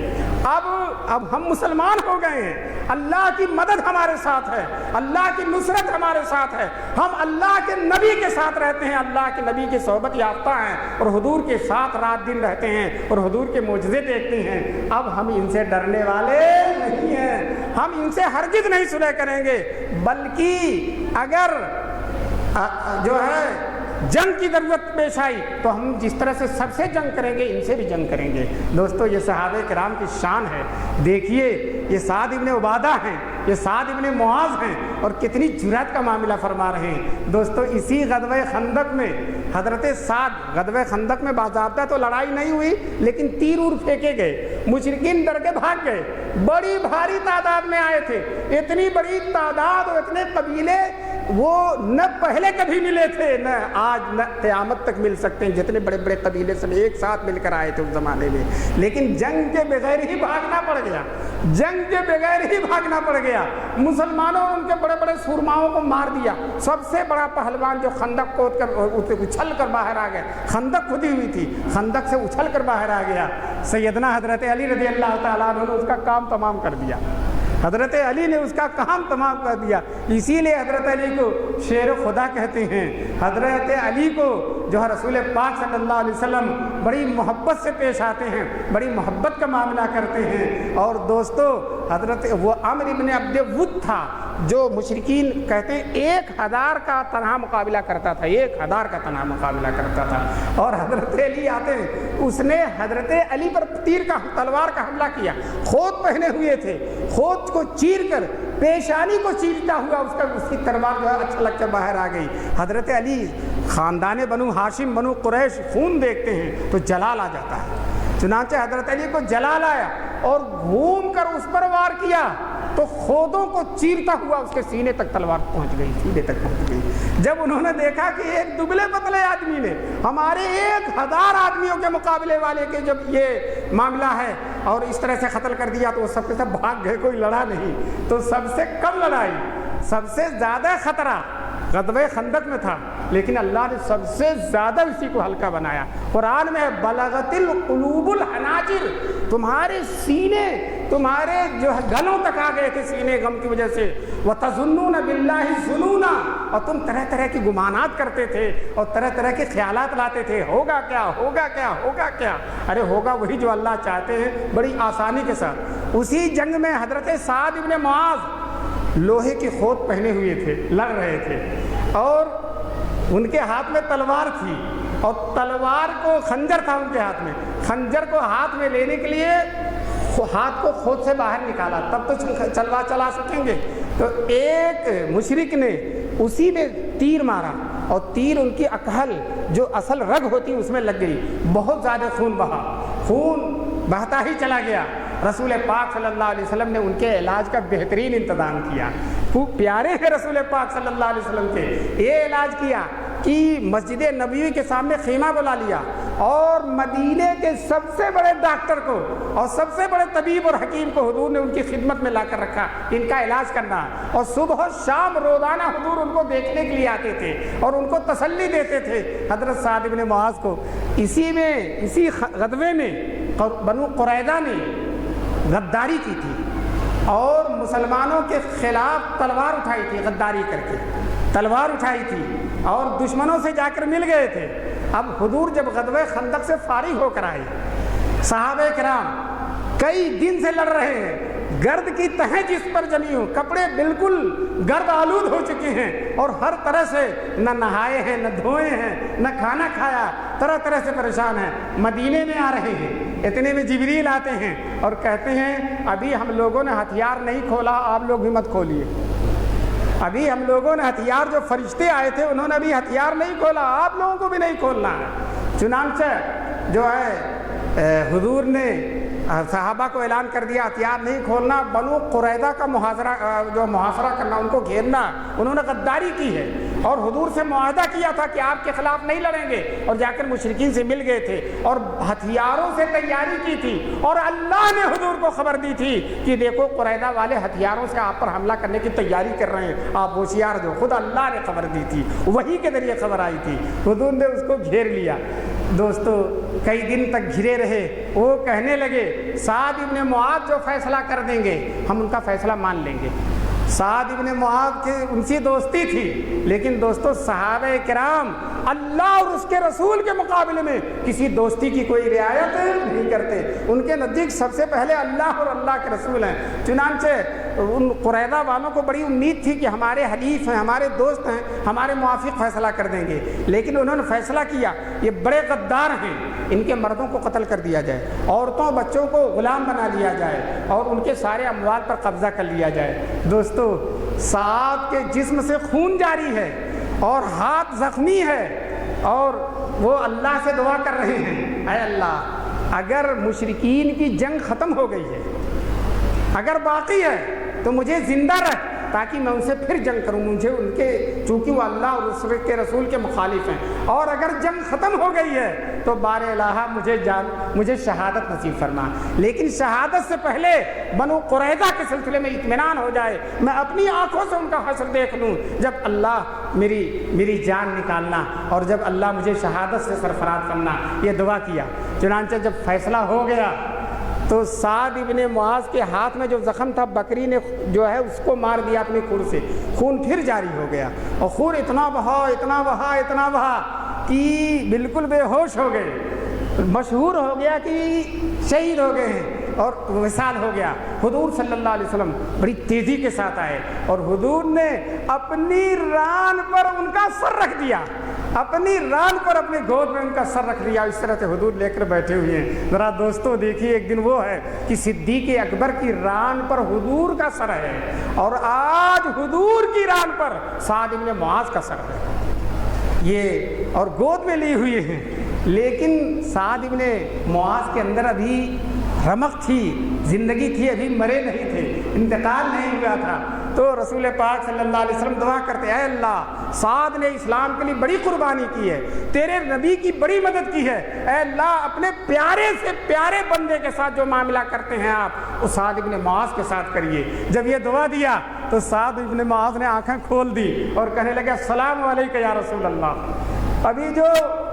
اب ہم مسلمان ہو گئے ہیں، اللہ کی مدد ہمارے ساتھ ہے، اللہ کی نصرت ہمارے ساتھ ہے، ہم اللہ کے نبی کے ساتھ رہتے ہیں، اللہ کے نبی کی صحبت یافتہ ہیں اور حضور کے ساتھ رات دن رہتے ہیں اور حضور کے معجزے دیکھتے ہیں۔ اب ہم ان سے ڈرنے والے نہیں ہیں، ہم ان سے ہرگز نہیں صلح کریں گے، بلکہ اگر جو ہے جنگ کی ضرورت پیش آئی تو ہم جس طرح سے سب سے جنگ کریں گے ان سے بھی جنگ کریں گے۔ دوستو یہ صحابہ کرام کی شان ہے، دیکھیے یہ سعد ابن عبادہ ہیں، یہ سعد ابن معاذ ہیں اور کتنی جرأت کا معاملہ فرما رہے ہیں۔ دوستو اسی غزوہ خندق میں حضرت سعد، غزوہ خندق میں باضابطہ تو لڑائی نہیں ہوئی لیکن تیر اور پھینکے گئے، مشرکین ڈر کے بھاگ گئے، بڑی بھاری تعداد میں آئے تھے، اتنی بڑی تعداد اور اتنے قبیلے وہ نہ پہلے کبھی ملے تھے نہ آج نہ قیامت تک مل سکتے ہیں، جتنے بڑے بڑے قبیلے سب ایک ساتھ مل کر آئے تھے اس زمانے میں، لیکن جنگ کے بغیر ہی بھاگنا پڑ گیا، جنگ کے بغیر ہی بھاگنا پڑ گیا۔ مسلمانوں نے ان کے بڑے بڑے سورماؤں کو مار دیا، سب سے بڑا پہلوان جو خندق کو اچھل کر باہر آ گیا، خندق کھدی ہوئی تھی، خندق سے اچھل کر باہر آ گیا، سیدنا حضرت علی رضی اللہ تعالیٰ عنہ نے اس کا کام تمام کر دیا، حضرت علی نے اس کا کام تمام کر دیا۔ اسی لیے حضرت علی کو شیر خدا کہتے ہیں، حضرت علی کو جو ہے رسول پاک صلی اللہ علیہ وسلم بڑی محبت سے پیش آتے ہیں، بڑی محبت کا معاملہ کرتے ہیں۔ اور دوستو حضرت وہ عمرو ابن عبد ود تھا، جو مشرکین کہتے ہیں 1000 کا تنہا مقابلہ کرتا تھا، 1000 کا تنہا مقابلہ کرتا تھا، اور حضرت علی آتے ہیں، اس نے حضرت علی پر تلوار کا حملہ کیا، خود پہنے ہوئے تھے، خود کو چیر کر پیشانی کو چیرتا ہوا اس کی تلوار جو ہے اچھا لگ کر باہر آ گئی۔ حضرت علی خاندان بنو ہاشم بنو قریش خون دیکھتے ہیں تو جلال آ جاتا ہے، چنانچہ حضرت علی کو جلال آیا اور گھوم کر اس پر وار کیا تو خودوں کو چیرتا ہوا اس کے سینے تک تلوار پہنچ گئی، سینے تک پہنچ گئی۔ جب انہوں نے دیکھا کہ ایک دبلے پتلے آدمی نے ہمارے 1000 آدمیوں کے مقابلے والے کے جب یہ معاملہ ہے اور اس طرح سے قتل کر دیا تو وہ سب کے سب بھاگ گئے، کوئی لڑا نہیں۔ تو سب سے کم لڑائی، سب سے زیادہ خطرہ غزوہ خندق میں تھا، لیکن اللہ نے سب سے زیادہ اسی کو ہلکا بنایا۔ قرآن میں بلغت القلوب الحناجر، تمہارے سینے تمہارے جو ہے گلوں تک آ گئے تھے سینے غم کی وجہ سے، وَتَظُنُّونَ بِاللَّهِ الظُّنُونَ، اور تم طرح طرح کی گمانات کرتے تھے اور طرح طرح کے خیالات لاتے تھے، ہوگا کیا ہوگا کیا ہوگا کیا، ارے ہوگا وہی جو اللہ چاہتے ہیں بڑی آسانی کے ساتھ۔ اسی جنگ میں حضرت سعد ابن معاذ لوہے کی کھوت پہنے ہوئے تھے، لڑ رہے تھے، اور ان کے ہاتھ میں تلوار تھی، اور تلوار کو خنجر تھا ان کے ہاتھ میں، خنجر کو ہاتھ میں لینے کے لیے ہاتھ کو کھوت سے باہر نکالا تب تو چلا سکیں گے۔ تو ایک مشرک نے اسی میں تیر مارا اور تیر ان کی اکحل جو اصل رگ ہوتی اس میں لگ گئی، بہت زیادہ خون بہا، خون بہتا ہی چلا گیا۔ رسول پاک صلی اللہ علیہ وسلم نے ان کے علاج کا بہترین انتظام کیا، خوب پیارے ہیں رسول پاک صلی اللہ علیہ وسلم کے۔ یہ علاج کیا کہ مسجد نبوی کے سامنے خیمہ بلا لیا اور مدینے کے سب سے بڑے ڈاکٹر کو اور سب سے بڑے طبیب اور حکیم کو حضور نے ان کی خدمت میں لا کر رکھا، ان کا علاج کرنا، اور صبح و شام روزانہ حضور ان کو دیکھنے کے لیے آتے تھے اور ان کو تسلی دیتے تھے حضرت سعد بن معاذ کو۔ اسی غزوے میں بنو قریظہ نے غداری کی تھی اور مسلمانوں کے خلاف تلوار اٹھائی تھی، غداری کر کے تلوار اٹھائی تھی اور دشمنوں سے جا کر مل گئے تھے۔ اب حضور جب غزوہ خندق سے فارغ ہو کر آئے، صحابہ کرام کئی دن سے لڑ رہے ہیں، گرد کی تہیں جس پر جمی ہوں، کپڑے بالکل گرد آلود ہو چکے ہیں اور ہر طرح سے نہ نہائے ہیں نہ دھوئے ہیں نہ کھانا کھایا، طرح طرح سے پریشان ہیں، مدینے میں آ رہے ہیں۔ اتنے میں جبریل آتے ہیں اور کہتے ہیں ابھی ہم لوگوں نے ہتھیار نہیں کھولا، آپ لوگ بھی مت کھولیے۔ ابھی ہم لوگوں نے ہتھیار، جو فرشتے آئے تھے انہوں نے ابھی ہتھیار نہیں کھولا، آپ لوگوں کو بھی نہیں کھولنا ہے۔ چنانچہ جو ہے حضور نے صحابہ کو اعلان کر دیا ہتھیار نہیں کھولنا، بنو قریظہ کا محاصرہ کرنا، ان کو گھیرنا۔ انہوں نے غداری کی ہے اور حضور سے معاہدہ کیا تھا کہ آپ کے خلاف نہیں لڑیں گے، اور جا کر مشرکین سے مل گئے تھے اور ہتھیاروں سے تیاری کی تھی، اور اللہ نے حضور کو خبر دی تھی کہ دیکھو قریظہ والے ہتھیاروں سے آپ پر حملہ کرنے کی تیاری کر رہے ہیں، آپ ہوشیار جو، خود اللہ نے خبر دی تھی، وحی کے ذریعے خبر آئی تھی۔ حضور نے اس کو گھیر لیا۔ دوستو کئی دن تک گھرے رہے، وہ کہنے لگے سعد ابن معاذ جو فیصلہ کر دیں گے ہم ان کا فیصلہ مان لیں گے۔ سعد ابن معاذ کی ان سے دوستی تھی، لیکن دوستو صحابہ کرام اللہ اور اس کے رسول کے مقابلے میں کسی دوستی کی کوئی رعایت نہیں کرتے۔ ان کے نزدیک سب سے پہلے اللہ اور اللہ کے رسول ہیں۔ چنانچہ ان قریظہ والوں کو بڑی امید تھی کہ ہمارے حلیف ہیں، ہمارے دوست ہیں، ہمارے موافق فیصلہ کر دیں گے، لیکن انہوں نے فیصلہ کیا یہ بڑے غدار ہیں، ان کے مردوں کو قتل کر دیا جائے، عورتوں بچوں کو غلام بنا لیا جائے اور ان کے سارے اموال پر قبضہ کر لیا جائے۔ دوستو سعد کے جسم سے خون جاری ہے اور ہاتھ زخمی ہے اور وہ اللہ سے دعا کر رہے ہیں، اے اللہ اگر مشرکین کی جنگ ختم ہو گئی ہے، اگر باقی ہے تو مجھے زندہ رکھ تاکہ میں ان سے پھر جنگ کروں، مجھے ان کے چونکہ وہ اللہ اور اس کے رسول کے مخالف ہیں، اور اگر جنگ ختم ہو گئی ہے تو بار الہ مجھے شہادت نصیب فرما، لیکن شہادت سے پہلے بنو قریظہ کے سلسلے میں اطمینان ہو جائے، میں اپنی آنکھوں سے ان کا حشر دیکھ لوں جب اللہ میری جان نکالنا اور جب اللہ مجھے شہادت سے سرفراز کرنا۔ یہ دعا کیا۔ چنانچہ جب فیصلہ ہو گیا تو سعد ابن معاذ کے ہاتھ میں جو زخم تھا بکری نے جو ہے اس کو مار دیا اپنے خون سے، خون پھر جاری ہو گیا اور خون اتنا بہا کہ بالکل بے ہوش ہو گئے، مشہور ہو گیا کہ شہید ہو گئے ہیں۔ اور وصال ہو گیا، حضور صلی اللہ علیہ وسلم بڑی تیزی کے ساتھ آئے اور حضور نے اپنی ران پر ان کا سر رکھ دیا، اپنی ران پر اپنے گود میں ان کا سر رکھ لیا، اس طرح سے حضور لے کر بیٹھے ہوئے ہیں۔ ذرا دوستوں دیکھیے، ایک دن وہ ہے کہ صدیق اکبر کی ران پر حضور کا سر ہے اور آج حضور کی ران پر سعد بن معاذ کا سر ہے، یہ اور گود میں لی ہوئی ہیں، لیکن سعد بن معاذ کے اندر ابھی رمق تھی، زندگی تھی، ابھی مرے نہیں تھے، انتقال نہیں ہوا تھا۔ تو رسول پاک صلی اللہ علیہ وسلم دعا کرتے، اے اللہ، سعد نے اسلام کے لیے بڑی قربانی کی ہے، تیرے نبی کی بڑی مدد کی ہے، اے اللہ اپنے پیارے سے پیارے بندے کے ساتھ جو معاملہ کرتے ہیں آپ، وہ سعد بن معاذ کے ساتھ کریے۔ جب یہ دعا دیا تو سعد بن معاذ نے آنکھیں کھول دی اور کہنے لگے السلام علیکم یا رسول اللہ۔ ابھی جو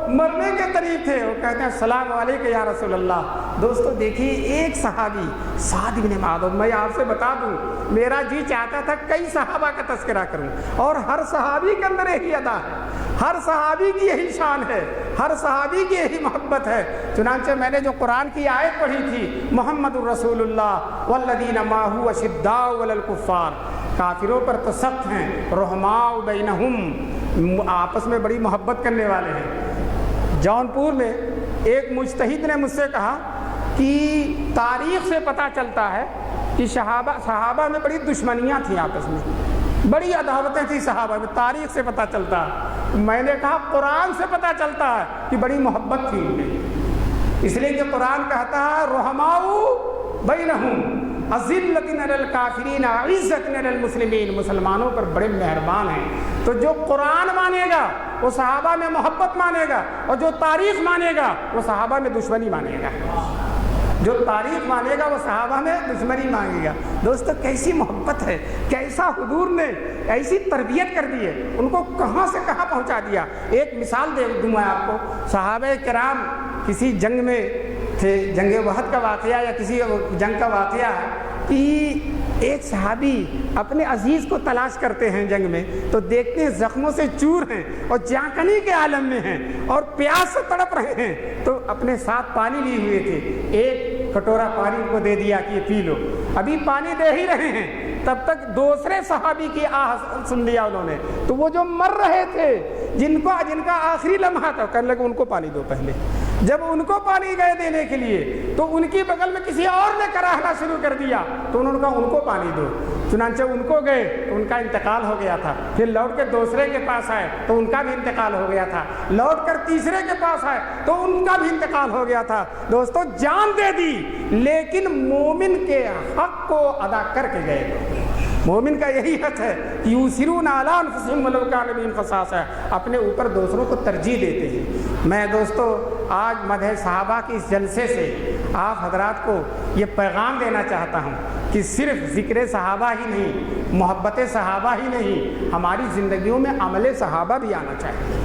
مرنے کے قریب تھے وہ کہتے ہیں السلام علیکم یا رسول اللہ۔ دوستو دیکھیے، ایک صحابی سعد بن معاذ، میں آپ سے بتا دوں میرا جی چاہتا تھا کئی صحابہ کا تذکرہ کروں، اور ہر صحابی کے اندر یہی ادا ہے، ہر صحابی کی یہی شان ہے، ہر صحابی کی یہی محبت ہے۔ چنانچہ میں نے جو قرآن کی آیت پڑھی تھی، محمد الرسول اللہ والذین معہ اشداء علی الکفار، کافروں پر تو سخت ہیں، رحماء بینہم، آپس میں بڑی محبت کرنے والے ہیں۔ جونپور میں ایک مجتہد نے مجھ سے کہا کہ تاریخ سے پتہ چلتا ہے کہ صحابہ میں بڑی دشمنیاں تھیں، آپس میں بڑی عداوتیں تھیں صحابہ میں، تاریخ سے پتہ چلتا ہے۔ میں نے کہا قرآن سے پتہ چلتا ہے کہ بڑی محبت تھی ان میں، اس لیے کہ قرآن کہتا ہے رحماء بینہم اذلۃ علی الکافرین عزۃ علی المسلمین، مسلمانوں پر بڑے مہربان ہیں۔ تو جو قرآن مانے گا وہ صحابہ میں محبت مانے گا، اور جو تاریخ مانے گا وہ صحابہ میں دشمنی مانے گا، جو تاریخ مانے گا وہ صحابہ میں دشمنی مانگے گا۔ دوستو کیسی محبت ہے، کیسا حضور نے ایسی تربیت کر دی ہے، ان کو کہاں سے کہاں پہنچا دیا۔ ایک مثال دے دوں میں آپ کو، صحابہ کرام کسی جنگ میں تھے، جنگ وحد کا واقعہ یا کسی جنگ کا واقعہ ہے کہ ایک صحابی اپنے عزیز کو تلاش کرتے ہیں جنگ میں، تو دیکھتے ہیں زخموں سے چور ہیں اور جانکنی کے عالم میں ہیں اور پیاس سے تڑپ رہے ہیں، تو اپنے ساتھ پانی لیے ہوئے تھے، ایک کٹورا پانی کو دے دیا کہ یہ پی لو۔ ابھی پانی دے ہی رہے ہیں تب تک دوسرے صحابی کی آہ سن لیا انہوں نے، تو وہ جو مر رہے تھے، جن کا آخری لمحہ تھا، کہنے لگے ان کو پانی دو پہلے۔ جب ان کو پانی گئے دینے کے لیے تو ان کی بغل میں کسی اور نے کراہنا شروع کر دیا، تو انہوں نے کہا ان کو پانی دو۔ چنانچہ ان کو گئے تو ان کا انتقال ہو گیا تھا، پھر لوٹ کے دوسرے کے پاس آئے تو ان کا بھی انتقال ہو گیا تھا، لوٹ کر تیسرے کے پاس آئے تو ان کا بھی انتقال ہو گیا تھا۔ دوستو جان دے دی، لیکن مومن کے حق کو ادا کر کے گئے۔ مومن کا یہی حق ہے کہ یؤثرون علی انفسہم ولو کان بہم خصاصہ، اپنے اوپر دوسروں کو ترجیح دیتے ہیں۔ میں دوستو آج مدح صحابہ کی اس جلسے سے آپ حضرات کو یہ پیغام دینا چاہتا ہوں کہ صرف ذکر صحابہ ہی نہیں، محبت صحابہ ہی نہیں، ہماری زندگیوں میں عمل صحابہ بھی آنا چاہیے۔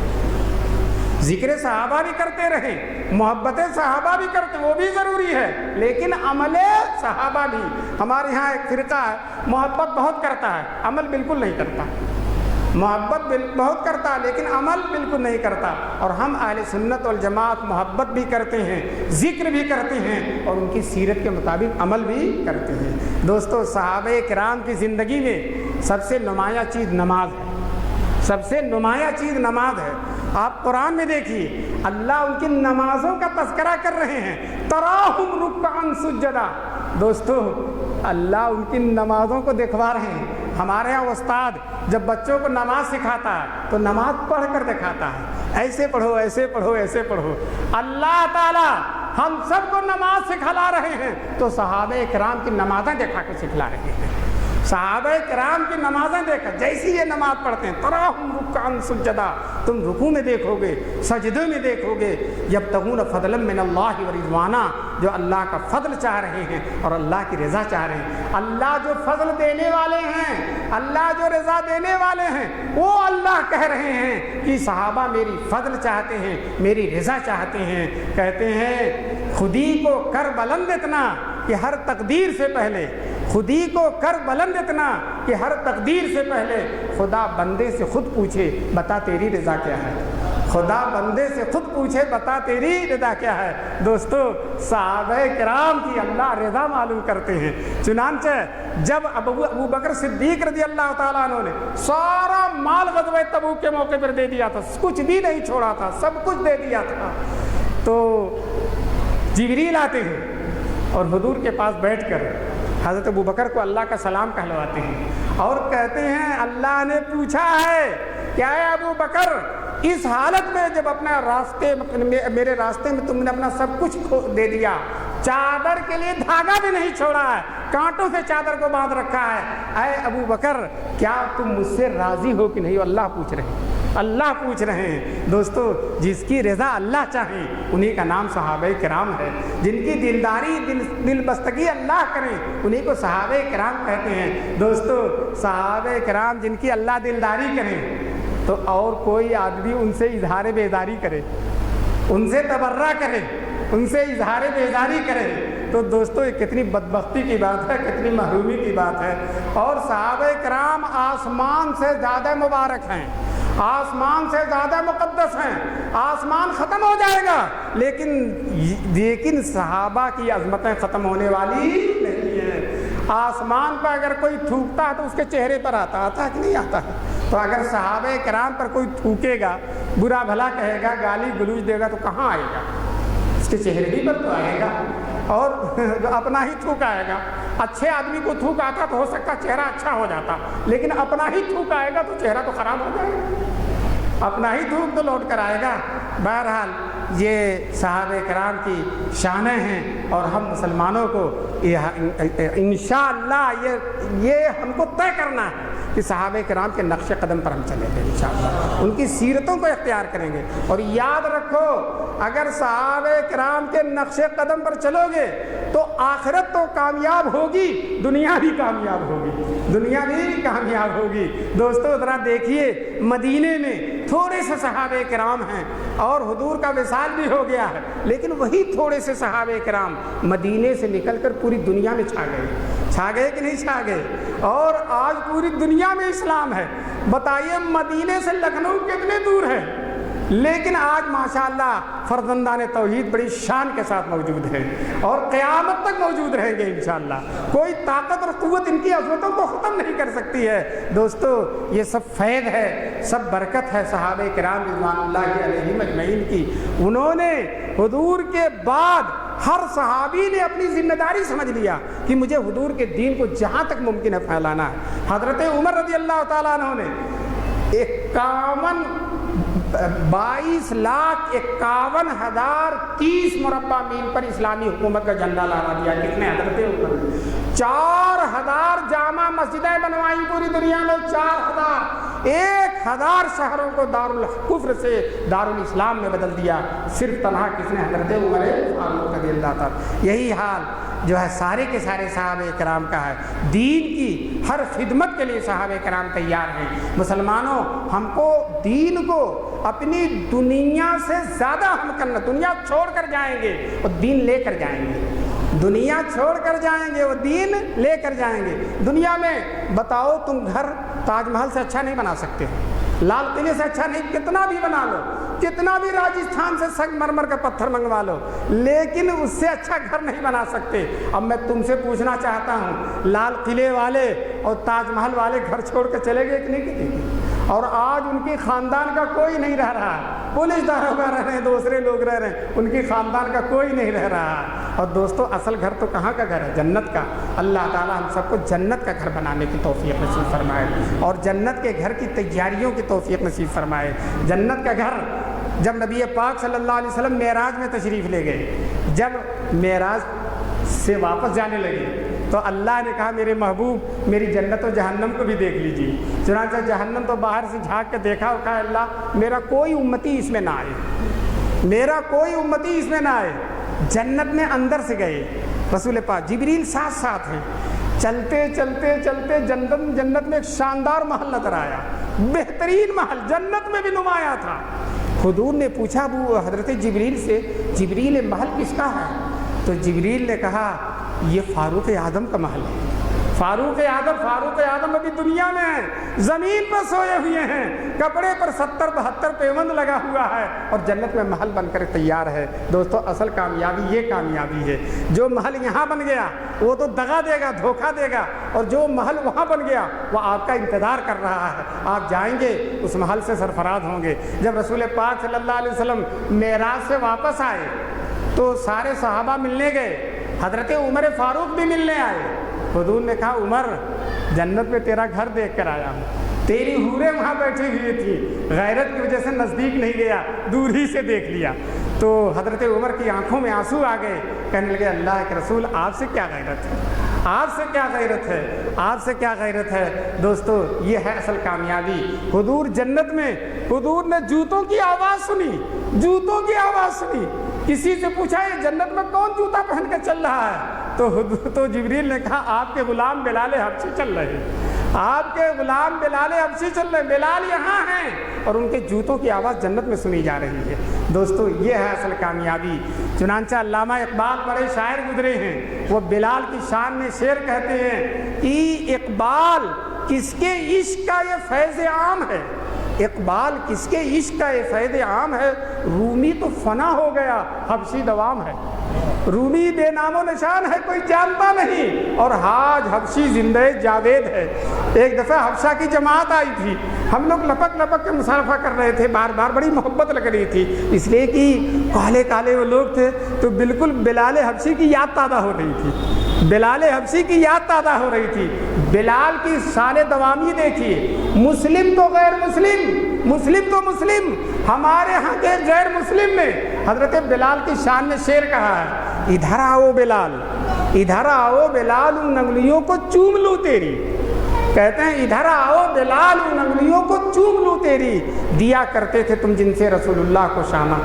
ذکر صحابہ بھی کرتے رہیں، محبت صحابہ بھی کرتے، وہ بھی ضروری ہے، لیکن عمل صحابہ بھی۔ ہمارے ہاں ایک فرقہ ہے محبت بہت کرتا ہے، عمل بالکل نہیں کرتا، محبت بہت کرتا لیکن عمل بالکل نہیں کرتا۔ اور ہم اہل سنت والجماعت محبت بھی کرتے ہیں، ذکر بھی کرتے ہیں، اور ان کی سیرت کے مطابق عمل بھی کرتے ہیں۔ دوستو صحابہ کرام کی زندگی میں سب سے نمایاں چیز نماز ہے، سب سے نمایاں چیز نماز ہے۔ آپ قرآن میں دیکھیے اللہ ان کی نمازوں کا تذکرہ کر رہے ہیں، تراہم رکعا سجدا۔ دوستو اللہ ان کی نمازوں کو دکھوا رہے ہیں۔ ہمارے یہاں استاد جب بچوں کو نماز سکھاتا ہے تو نماز پڑھ کر دکھاتا ہے، ایسے پڑھو ایسے پڑھو ایسے پڑھو۔ اللہ تعالیٰ ہم سب کو نماز سکھلا رہے ہیں تو صحابہ کرام کی نمازیں دکھا کے سکھلا رہے ہیں۔ صحابہ کرام کی نمازیں دیکھا، جیسی یہ نماز پڑھتے ہیں تراہم رکعا سجدا، تم رکوع میں دیکھو گے، سجدے میں دیکھو گے، یبتغون فضلا من اللہ ورضوانا، جو اللہ کا فضل چاہ رہے ہیں اور اللہ کی رضا چاہ رہے ہیں۔ اللہ جو فضل دینے والے ہیں، اللہ جو رضا دینے والے ہیں، وہ اللہ کہہ رہے ہیں کہ صحابہ میری فضل چاہتے ہیں، میری رضا چاہتے ہیں۔ کہتے ہیں خودی کو کر بلند اتنا کہ ہر تقدیر سے پہلے، خودی کو کر بلند اتنا کہ ہر تقدیر سے پہلے خدا بندے سے خود پوچھے بتا تیری رضا کیا ہے۔ خدا بندے سے خود پوچھے بتا تیری رضا کیا ہے. دوستو صحابہ کرام کی اللہ رضا معلوم کرتے ہیں. چنانچہ جب ابو بکر صدیق رضی اللہ تعالیٰ عنہ نے سارا مال غزوہ تبوک کے موقع پر دے دیا تھا, کچھ بھی نہیں چھوڑا تھا, سب کچھ دے دیا تھا, تو جبریل آتے ہیں اور حضور کے پاس بیٹھ کر حضرت ابو بکر کو اللہ کا سلام کہلواتے ہیں اور کہتے ہیں اللہ نے پوچھا ہے کیا ہے ابو بکر, اس حالت میں جب اپنا راستے میرے راستے میں تم نے اپنا سب کچھ دے دیا, چادر کے لیے دھاگا بھی نہیں چھوڑا ہے, کانٹوں سے چادر کو باندھ رکھا ہے, اے ابو بکر کیا تم مجھ سے راضی ہو کہ نہیں؟ اللہ پوچھ رہے ہیں, اللہ پوچھ رہے ہیں. دوستو جس کی رضا اللہ چاہیں انہی کا نام صحابہ کرام ہے, جن کی دلداری دل بستگی اللہ کریں انہی کو صحابہ کرام کہتے ہیں. دوستو صحابہ کرام جن کی اللہ دلداری کریں تو اور کوئی آدمی ان سے اظہار بیزاری کرے, ان سے تبرہ کرے, ان سے اظہار بیزاری کرے تو دوستو یہ کتنی بدبختی کی بات ہے, کتنی محرومی کی بات ہے. اور صحابہ کرام آسمان سے زیادہ مبارک ہیں, آسمان سے زیادہ مقدس ہیں, آسمان ختم ہو جائے گا لیکن صحابہ کی عظمتیں ختم ہونے والی نہیں ہیں. آسمان پر اگر کوئی تھوکتا ہے تو اس کے چہرے پر آتا ہے کہ نہیں آتا ہے؟ تو اگر صحابہ کرام پر کوئی تھوکے گا, برا بھلا کہے گا, گالی گلوچ دے گا تو کہاں آئے گا؟ اس کے چہرے ہی پر تو آئے گا اور اپنا ہی تھوک آئے گا. اچھے آدمی کو تھوک آتا تو ہو سکتا چہرہ اچھا ہو جاتا, لیکن اپنا ہی تھوک آئے گا تو چہرہ تو خراب ہو جائے گا, اپنا ہی تھوک تو لوٹ کر آئے گا. بہرحال یہ صحابہ کرام کی شانیں ہیں اور ہم مسلمانوں کو انشاءاللہ یہ ہم کو طے کرنا ہے کہ صحابہ کرام کے نقش قدم پر ہم چلیں گے انشاءاللہ, ان کی سیرتوں کو اختیار کریں گے. اور یاد رکھو اگر صحابہ کرام کے نقش قدم پر چلو گے تو آخرت تو کامیاب ہوگی, دنیا بھی کامیاب ہوگی, دنیا بھی کامیاب ہوگی. دوستو ذرا دیکھیے مدینے میں تھوڑے سے صحابہ کرام ہیں اور حضور کا وصال بھی ہو گیا ہے, لیکن وہی تھوڑے سے صحابہ کرام مدینے سے نکل کر پوری دنیا میں چھا گئے کہ نہیں چھا گئے؟ اور آج پوری دنیا میں اسلام ہے. بتائیے مدینے سے لکھنؤ کتنے دور ہے, لیکن آج ماشاءاللہ فرزندان توحید بڑی شان کے ساتھ موجود ہیں اور قیامت تک موجود رہیں گے انشاءاللہ. کوئی طاقت اور قوت ان کی عظمتوں کو ختم نہیں کر سکتی ہے. دوستو یہ سب فیض ہے, سب برکت ہے صحابہ کرام رضوان اللہ علیہم اجمعین کی. انہوں نے حضور کے بعد ہر صحابی نے اپنی ذمہ داری سمجھ لیا کہ مجھے حضور کے دین کو جہاں تک ممکن ہے پھیلانا ہے. حضرت عمر رضی اللہ تعالیٰ عنہ نے 22,51,030 مربع میل پر اسلامی حکومت کا جھنڈا لہرا دیا. کتنے حضرت عمر نے 4,000 جامع مسجدیں بنوائی پوری دنیا میں, 4,000 1,000 شہروں کو دارالکفر سے دارالاسلام میں بدل دیا. صرف تنہا کس نے؟ حضرت عمر فاروق رضی اللہ تعالیٰ. یہی حال جو ہے سارے کے سارے صحابہ کرام کا ہے. دین کی ہر خدمت کے لیے صحابہ کرام تیار ہیں. مسلمانوں ہم کو دین کو اپنی دنیا سے زیادہ ہم کرنا, دنیا چھوڑ کر جائیں گے اور دین لے کر جائیں گے, دنیا چھوڑ کر جائیں گے وہ دین لے کر جائیں گے. دنیا میں بتاؤ تم گھر تاج محل سے اچھا نہیں بنا سکتے, لال قلعے سے اچھا نہیں, کتنا بھی بنا لو, کتنا بھی راجستھان سے سنگ مرمر کا پتھر منگوا لو, لیکن اس سے اچھا گھر نہیں بنا سکتے. اب میں تم سے پوچھنا چاہتا ہوں لال قلعے والے اور تاج محل والے گھر چھوڑ کے چلے گئے کہ نہیں؟ اور آج ان کی خاندان کا کوئی نہیں رہ رہا, پولیس داروغہ رہ رہے ہیں, دوسرے لوگ رہ رہے ہیں, ان کی خاندان کا کوئی نہیں رہ رہا. اور دوستو اصل گھر تو کہاں کا گھر ہے؟ جنت کا. اللہ تعالی ہم سب کو جنت کا گھر بنانے کی توفیق نصیب فرمائے اور جنت کے گھر کی تیاریوں کی توفیق نصیب فرمائے. جنت کا گھر جب نبی پاک صلی اللہ علیہ وسلم معراج میں تشریف لے گئے, جب معراج سے واپس جانے لگے تو اللہ نے کہا میرے محبوب میری جنت و جہنم کو بھی دیکھ لیجیے. چنانچہ جہنم تو باہر سے جھانک کے دیکھا اور کہا اللہ میرا کوئی امتی اس میں نہ آئے, میرا کوئی امتی اس میں نہ آئے. جنت میں اندر سے گئے, رسول پاک جبریل ساتھ ساتھ ہیں, چلتے چلتے چلتے جنت میں ایک شاندار محل نظر آیا, بہترین محل, جنت میں بھی نمایاں تھا. حضور نے پوچھا حضرت جبریل سے, جبریل محل کس کا ہے؟ تو جبریل نے کہا یہ فاروق اعظم کا محل ہے. فاروق اعظم ابھی دنیا میں ہیں، زمین پر سوئے ہوئے ہیں، کپڑے پر 70-72 پیوند لگا ہوا ہے اور جنت میں محل بن کر تیار ہے۔ دوستو اصل کامیابی یہ کامیابی ہے، جو محل یہاں بن گیا وہ تو دغا دے گا، دھوکہ دے گا، اور جو محل وہاں بن گیا وہ آپ کا انتظار کر رہا ہے، آپ جائیں گے اس محل سے سرفراز ہوں گے۔ جب رسول پاک صلی اللہ علیہ وسلم معراج سے واپس آئے تو سارے صحابہ ملنے گئے، حضرت عمر فاروق بھی ملنے آئے۔ حضور نے کہا عمر جنت میں تیرا گھر دیکھ کر آیا ہوں، تیری حوریں وہاں بیٹھی ہوئی تھی، غیرت کی وجہ سے نزدیک نہیں گیا، دور ہی سے دیکھ لیا۔ تو حضرت عمر کی آنکھوں میں آنسو آ گئے، کہنے لگے اللہ کے رسول آپ سے کیا غیرت ہے، آپ سے کیا غیرت ہے، آپ سے کیا غیرت ہے۔ دوستو یہ ہے اصل کامیابی۔ حضور جنت میں، حضور نے جوتوں کی آواز سنی، جوتوں کی آواز سنی، کسی سے پوچھا یہ جنت میں کون جوتا پہن کے چل رہا ہے، تو جبریل نے کہا آپ کے غلام بلال حبشی چل رہے ہیں، آپ کے غلام بلال حبشی چل رہے ہیں، بلال یہاں ہیں اور ان کے جوتوں کی آواز جنت میں سنی جا رہی ہے۔ دوستو یہ ہے اصل کامیابی۔ چنانچہ علامہ اقبال بڑے شاعر گزرے ہیں، وہ بلال کی شان میں شعر کہتے ہیں کہ اقبال کس کے عشق کا یہ فیض عام ہے، اقبال کس کے عشق کا یہ فیض عام ہے، رومی تو فنا ہو گیا حبشی دوام ہے، رومی بے نام و نشان ہے کوئی جانتا نہیں، اور حاج حبشی زندہ جاوید ہے۔ ایک دفعہ حبشہ کی جماعت آئی تھی، ہم لوگ لپک لپک کے مصافحہ کر رہے تھے، بار بار بڑی محبت لگ رہی تھی، اس لیے کہ کالے کالے وہ لوگ تھے تو بالکل بلال حبشی کی یاد تازہ ہو رہی تھی، بلال حبشی کی یاد تازہ ہو رہی تھی۔ بلال کی سال دوامی دیکھیے، مسلم تو غیر مسلم، مسلم تو مسلم، ہمارے ہاں کے غیر مسلم نے حضرت بلال کی شان میں شعر کہا ہے، ادھر آؤ بلال، ادھر آؤ بلال ان انگلیوں کو چوم لوں تیری، کہتے ہیں ادھر آؤ بلال ان انگلیوں کو چوم لوں تیری، دیا کرتے تھے تم جن سے رسول اللہ کو شانہ۔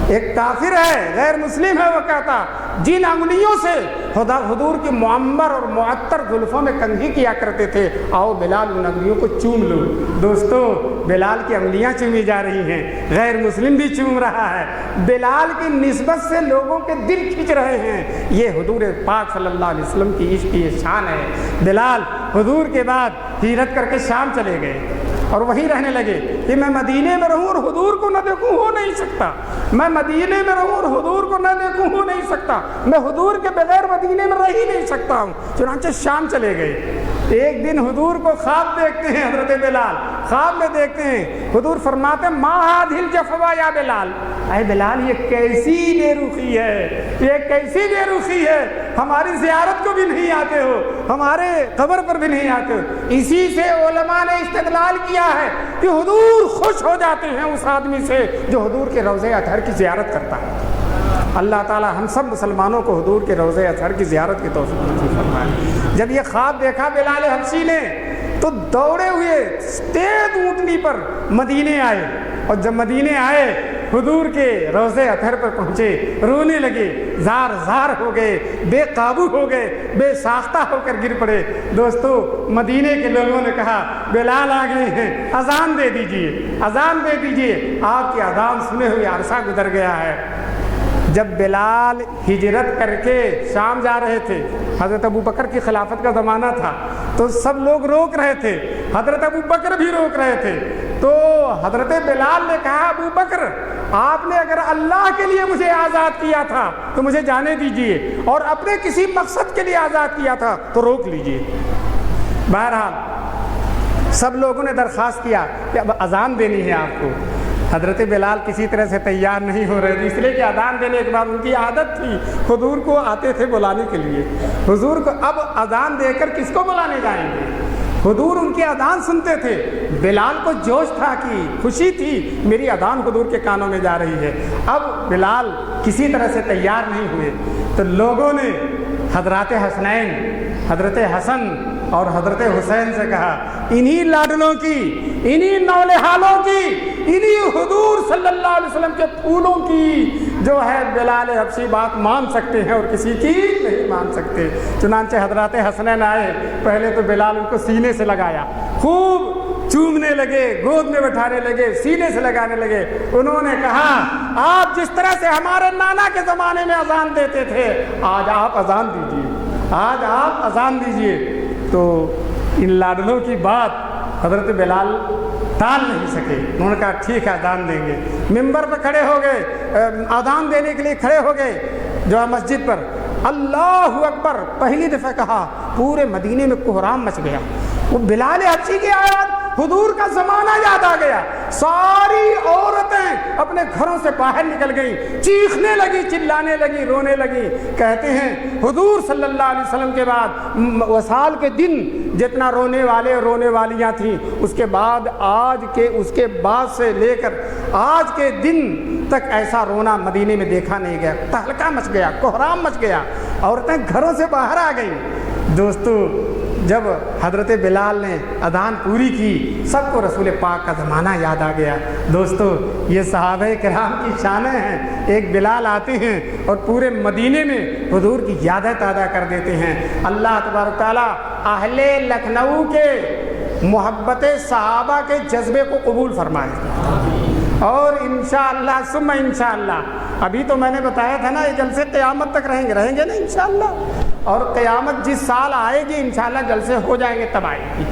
ایک کافر ہے، غیر مسلم ہے، وہ کہتا جن انگلیوں سے حضور کی معمر اور معطر زلفوں میں کنگھی کیا کرتے تھے، آؤ بلال ان انگلیوں کو چوم لو۔ دوستو بلال کی انگلیاں چومی جا رہی ہیں، غیر مسلم بھی چوم رہا ہے، بلال کی نسبت سے لوگوں کے دل کھنچ رہے ہیں۔ یہ حضور پاک صلی اللہ علیہ وسلم کی عشق کی شان ہے۔ بلال حضور کے بعد ہجرت کر کے شام چلے گئے اور وہیں رہنے لگے کہ میں مدینے میں رہوں اور حضور کو نہ دیکھوں ہو نہیں سکتا، میں مدینے میں رہوں اور حضور کو نہ دیکھوں ہو نہیں سکتا، میں حضور کے بغیر مدینے میں رہ ہی نہیں سکتا ہوں۔ چنانچہ شام چلے گئے۔ ایک دن حضور کو خواب دیکھتے ہیں حضرت بلال، خواب میں دیکھتے ہیں، حضور فرماتے ہیں ما هذه الجفوہ یا بلال، اے بلال یہ کیسی بے رخی ہے، یہ کیسی بے رخی ہے، ہماری زیارت کو بھی نہیں آتے ہو، ہمارے قبر پر بھی نہیں آتے ہو۔ اسی سے علماء نے استدلال کیا ہے کہ حضور خوش ہو جاتے ہیں اس آدمی سے جو حضور کے روضہ اطہر کی زیارت کرتا ہے۔ اللہ تعالی ہم سب مسلمانوں کو حضور کے روضہ اطہر کی زیارت کی توفیق نصیب فرمائے۔ جب یہ خواب دیکھا بلال حبشی نے تو دوڑے ہوئے تیز اونٹنی پر مدینے آئے، اور جب مدینے آئے حضور کے روضہ اطہر پر پہنچے، رونے لگے، زار زار ہو گئے، بے قابو ہو گئے، بے ساختہ ہو کر گر پڑے۔ دوستو مدینے کے لوگوں نے کہا بلال آ گئے ہیں، اذان دے دیجئے، اذان دے دیجئے۔ آپ کی اذان سنے ہوئے عرصہ گزر گیا ہے۔ جب بلال ہجرت کر کے شام جا رہے تھے، حضرت ابو بکر کی خلافت کا زمانہ تھا، تو سب لوگ روک رہے تھے، حضرت ابو بکر بھی روک رہے تھے، تو حضرت بلال نے کہا ابو بکر آپ نے اگر اللہ کے لیے مجھے آزاد کیا تھا تو مجھے جانے دیجئے، اور اپنے کسی مقصد کے لیے آزاد کیا تھا تو روک لیجئے۔ بہرحال سب لوگوں نے درخواست کیا کہ اب اذان دینی ہے آپ کو۔ حضرت بلال کسی طرح سے تیار نہیں ہو رہے تھے، اس لیے کہ اذان دینے کے بعد ان کی عادت تھی، حضور کو آتے تھے بلانے کے لیے، حضور کو اب اذان دے کر کس کو بلانے جائیں گے؟ حضور ان کی اذان سنتے تھے، بلال کو جوش تھا کہ خوشی تھی میری اذان حضور کے کانوں میں جا رہی ہے۔ اب بلال کسی طرح سے تیار نہیں ہوئے تو لوگوں نے حضرات حسنین، حضرت حسن اور حضرت حسین سے کہا انہی لاڈلوں کی، انہی نولہالوں کی، انہی حضور صلی اللہ علیہ وسلم کے پھولوں کی جو ہے بلال حبشی بات مان سکتے ہیں اور کسی کی نہیں مان سکتے۔ چنانچہ حضرات حسنین آئے، پہلے تو بلال ان کو سینے سے لگایا، خوب چومنے لگے، گود میں بٹھانے لگے، سینے سے لگانے لگے۔ انہوں نے کہا آپ جس طرح سے ہمارے نانا کے زمانے میں اذان دیتے تھے آج آپ اذان دیجیے، آج آپ اذان دیجیے۔ تو ان لاڈلوں کی بات حضرت بلال ٹال نہیں سکے. انہوں نے کہا ٹھیک ہے اذان دیں گے. ممبر پہ کھڑے ہو گئے, اذان دینے کے لیے کھڑے ہو گئے جو ہے مسجد پر. اللہ اکبر پہلی دفعہ کہا, پورے مدینے میں کوہرام مچ گیا. وہ بلال حبشی کی آیات, حضور کا زمانہ یاد آ گیا. ساری عورتیں اپنے گھروں سے باہر نکل گئیں, چیخنے لگی, چلانے لگی, رونے لگی. کہتے ہیں حضور صلی اللہ علیہ وسلم کے بعد وصال کے دن جتنا رونے والے رونے والیاں تھیں, اس کے بعد اس کے بعد سے لے کر آج کے دن تک ایسا رونا مدینے میں دیکھا نہیں گیا. تہلکہ مچ گیا, کوہرام مچ گیا, عورتیں گھروں سے باہر آ گئیں. دوستو جب حضرت بلال نے اذان پوری کی, سب کو رسول پاک کا زمانہ یاد آ گیا. دوستو یہ صحابہ کرام کی شانیں ہیں. ایک بلال آتے ہیں اور پورے مدینے میں حضور کی یادیں تازہ کر دیتے ہیں. اللہ تبارک تعالیٰ اہل لکھنؤ کے محبت صحابہ کے جذبے کو قبول فرمائے, اور انشاءاللہ ثم انشاءاللہ. ابھی تو میں نے بتایا تھا نا, یہ جلسے قیامت تک رہیں گے نا انشاءاللہ, اور قیامت جس سال آئے گی انشاءاللہ جلسے ہو جائیں گے تب آئے گی.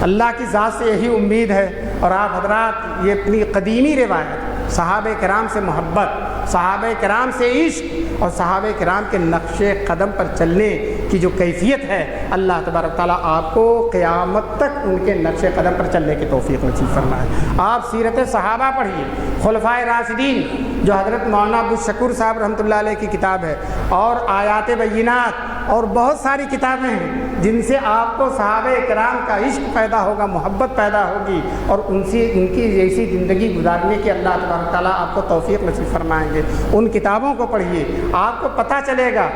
اللہ کی ذات سے یہی امید ہے. اور آپ حضرات یہ اتنی قدیمی روایت, صحابہ کرام سے محبت, صحابہ کرام سے عشق اور صحابہ کرام کے نقش قدم پر چلنے کی جو کیفیت ہے, اللہ تبارک تعالیٰ آپ کو قیامت تک ان کے نقش قدم پر چلنے کی توفیق نصیب فرمائے. آپ سیرت صحابہ پڑھیے, خلفائے راشدین جو حضرت مولانا عبدالشکور صاحب رحمۃ اللہ علیہ کی کتاب ہے, اور آیات بینات, اور بہت ساری کتابیں ہیں جن سے آپ کو صحابہ کرام کا عشق پیدا ہوگا, محبت پیدا ہوگی, اور ان کی جیسی زندگی گزارنے کی اللہ تبارک تعالیٰ آپ کو توفیق نصیب فرمائیں گے. ان کتابوں کو پڑھیے, آپ کو پتہ چلے گا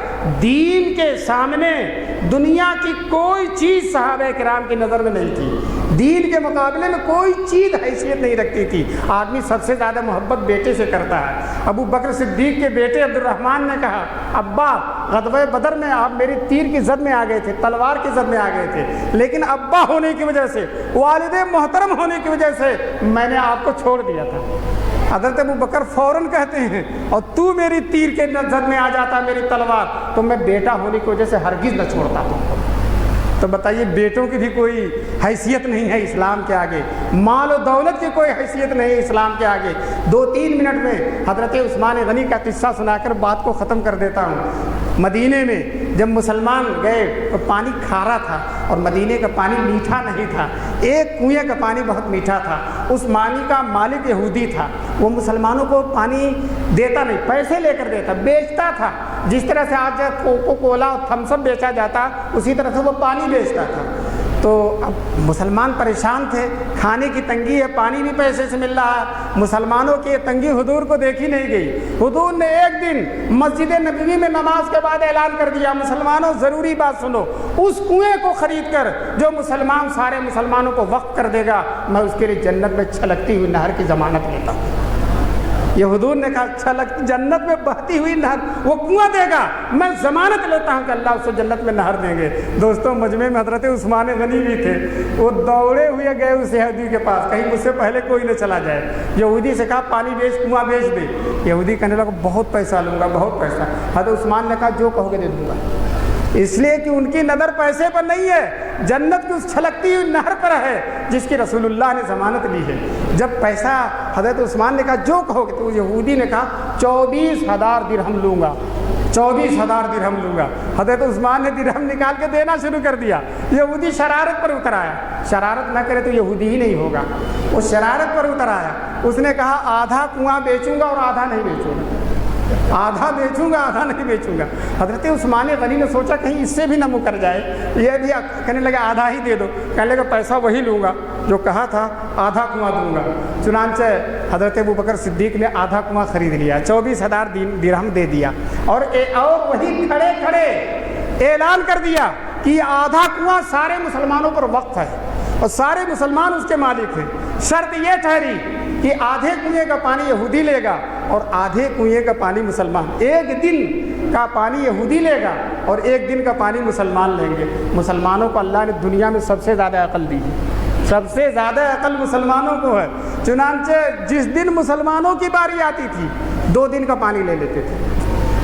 دین کے سامنے دنیا کی کوئی چیز صحابہ کرام کی نظر میں نہیں تھی. دین کے مقابلے میں کوئی چیز حیثیت نہیں رکھتی تھی. آدمی سب سے زیادہ محبت بیٹے سے کرتا ہے. ابو بکر صدیق کے بیٹے عبد الرحمن نے کہا, ابا غزوہ بدر میں آپ میری تیر کی زد میں آ گئے تھے, تلوار کی زد میں آ گئے تھے, لیکن ابا ہونے کی وجہ سے, والد محترم ہونے کی وجہ سے میں نے آپ کو چھوڑ دیا تھا. حضرت ابو بکر فوراً کہتے ہیں, اور تو میری تیر کے زد میں آ جاتا, میری تلوار, تو میں بیٹا ہونے کی وجہ سے ہرگز نہ چھوڑتا تم کو. تو بتائیے, بیٹوں کی بھی کوئی حیثیت نہیں ہے اسلام کے آگے, مال و دولت کی کوئی حیثیت نہیں ہے اسلام کے آگے. 2-3 منٹ میں حضرت عثمان غنی کا قصہ سنا کر بات کو ختم کر دیتا ہوں. مدینے میں جب مسلمان گئے تو پانی کھارا تھا, اور مدینے کا پانی میٹھا نہیں تھا. ایک کنویں کا پانی بہت میٹھا تھا. اس پانی کا مالک یہودی تھا. وہ مسلمانوں کو پانی دیتا نہیں, پیسے لے کر دیتا, بیچتا تھا. جس طرح سے آج کوکو کولا اور تھمس اپ بیچا جاتا, اسی طرح سے وہ پانی بیچتا تھا. تو اب مسلمان پریشان تھے, کھانے کی تنگی ہے, پانی بھی پیسے سے مل رہا ہے. مسلمانوں کی یہ تنگی حضور کو دیکھی نہیں گئی. حضور نے ایک دن مسجد نبوی میں نماز کے بعد اعلان کر دیا, مسلمانوں ضروری بات سنو, اس کنویں کو خرید کر جو مسلمان سارے مسلمانوں کو وقف کر دے گا, میں اس کے لیے جنت میں چھلکتی ہوئی نہر کی ضمانت لیتا ہوں. یہ حضور نے کہا, جنت میں بہتی ہوئی نہر وہ کنواں دے گا, میں ضمانت لیتا ہوں کہ اللہ اس کو جنت میں نہر دیں گے. دوستوں مجمع میں حضرت عثمان غنی بھی تھے. وہ دوڑے ہوئے گئے اس یہودی کے پاس, کہیں مجھ سے پہلے کوئی نہ چلا جائے. یہودی سے کہا پانی بیچ, کنواں بیچ دے. یہودی کہنے لگا بہت پیسہ لوں گا, بہت پیسہ. حضرت عثمان نے کہا جو کہو گے دے دوں گا, اس لیے کہ ان کی نظر پیسے پر نہیں ہے, جنت کی اس چھلکتی ہوئی نہر پر ہے جس کی رسول اللہ نے ضمانت لی ہے. جب پیسہ حضرت عثمان نے کہا جو کہو گے, تو یہودی نے کہا 24,000 درہم لوں گا, 24,000 درہم لوں گا. حضرت عثمان نے درہم نکال کے دینا شروع کر دیا. یہودی شرارت پر اتر آیا, شرارت نہ کرے تو یہودی ہی نہیں ہوگا. وہ شرارت پر اتر آیا. اس نے کہا آدھا کنواں بیچوں گا اور آدھا نہیں بیچوں گا, آدھا بیچوں گا آدھا نہیں بیچوں گا. حضرت عثمان غنی نے سوچا کہیں اس سے بھی نہ مکر جائے, یہ بھی کہنے لگا آدھا ہی دے دو. کہنے لگا پیسہ وہی لوں گا جو کہا تھا, آدھا کنواں دوں گا. چنانچہ حضرت ابو بکر صدیق نے آدھا کنواں خرید لیا, 24,000 درہم دے دیا, اور وہی کھڑے کھڑے اعلان کر دیا کہ آدھا کنواں سارے مسلمانوں پر وقف ہے اور سارے مسلمان اس کے مالک ہیں. شرط یہ ٹھہری کہ آدھے کنویں کا پانی یہودی لے گا اور آدھے کنویں کا پانی مسلمان. ایک دن کا پانی یہودی لے گا اور ایک دن کا پانی مسلمان لیں گے. مسلمانوں کو اللہ نے دنیا میں سب سے زیادہ عقل دی ہے, سب سے زیادہ عقل مسلمانوں کو ہے. چنانچہ جس دن مسلمانوں کی باری آتی تھی 2 دن کا پانی لے لیتے تھے,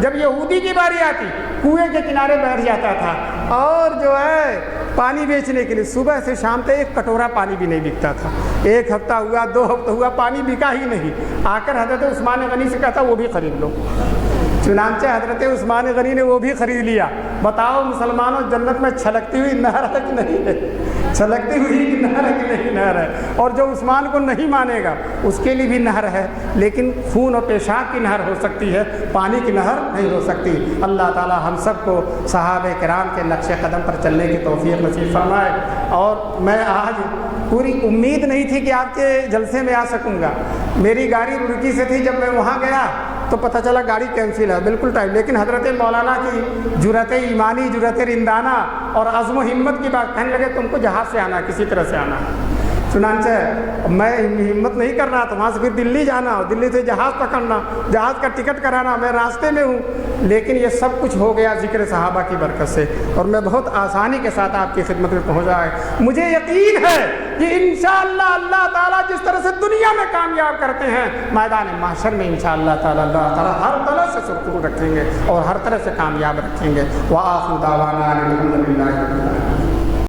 جب یہودی کی باری آتی کنویں کے کنارے بیٹھ جاتا تھا اور جو ہے پانی بیچنے کے لیے صبح سے شام تک 1 کٹورا پانی بھی نہیں بکتا تھا. 1 ہفتہ ہوا 2 ہفتہ ہوا پانی بکا ہی نہیں. آ کر حضرت عثمان غنی سے کہتا وہ بھی خرید لو. چنانچہ حضرت عثمان غنی نے وہ بھی خرید لیا. بتاؤ مسلمانوں جنت میں چھلکتی ہوئی نہر ہے کہ نہیں ہے؟ چھلکتی ہوئی نہر ہے کہ نہیں نہر ہے؟ اور جو عثمان کو نہیں مانے گا اس کے لیے بھی نہر ہے، لیکن خون اور پیشاب کی نہر ہو سکتی ہے، پانی کی نہر نہیں ہو سکتی. اللہ تعالی ہم سب کو صحابہ کرام کے نقش قدم پر چلنے کی توفیق نصیب فرمائے. اور میں آج پوری امید نہیں تھی کہ آپ کے جلسے میں آ سکوں گا. میری گاڑی رڑکی سے تھی. جب میں وہاں گیا تو پتہ چلا گاڑی کینسل ہے بالکل ٹائم. لیکن حضرت مولانا کی جرأت ایمانی، جرأت رندانہ اور عزم و ہمت کی بات، کہنے لگے تم کو جہاز سے آنا، کسی طرح سے آنا. چنانچہ میں ہمت نہیں کر رہا تھا، وہاں سے پھر دلی جانا اور دلی سے جہاز پکڑنا، جہاز کا ٹکٹ کرانا. میں راستے میں ہوں، لیکن یہ سب کچھ ہو گیا ذکر صحابہ کی برکت سے، اور میں بہت آسانی کے ساتھ آپ کی خدمت میں پہنچا ہے. مجھے یقین ہے کہ انشاءاللہ اللہ تعالیٰ جس طرح سے دنیا میں کامیاب کرتے ہیں، میدان محشر میں انشاءاللہ تعالیٰ اللہ تعالیٰ ہر طرح سے سرخرو رکھیں گے اور ہر طرح سے کامیاب رکھیں گے. وآخر دعوانا الحمدللہ.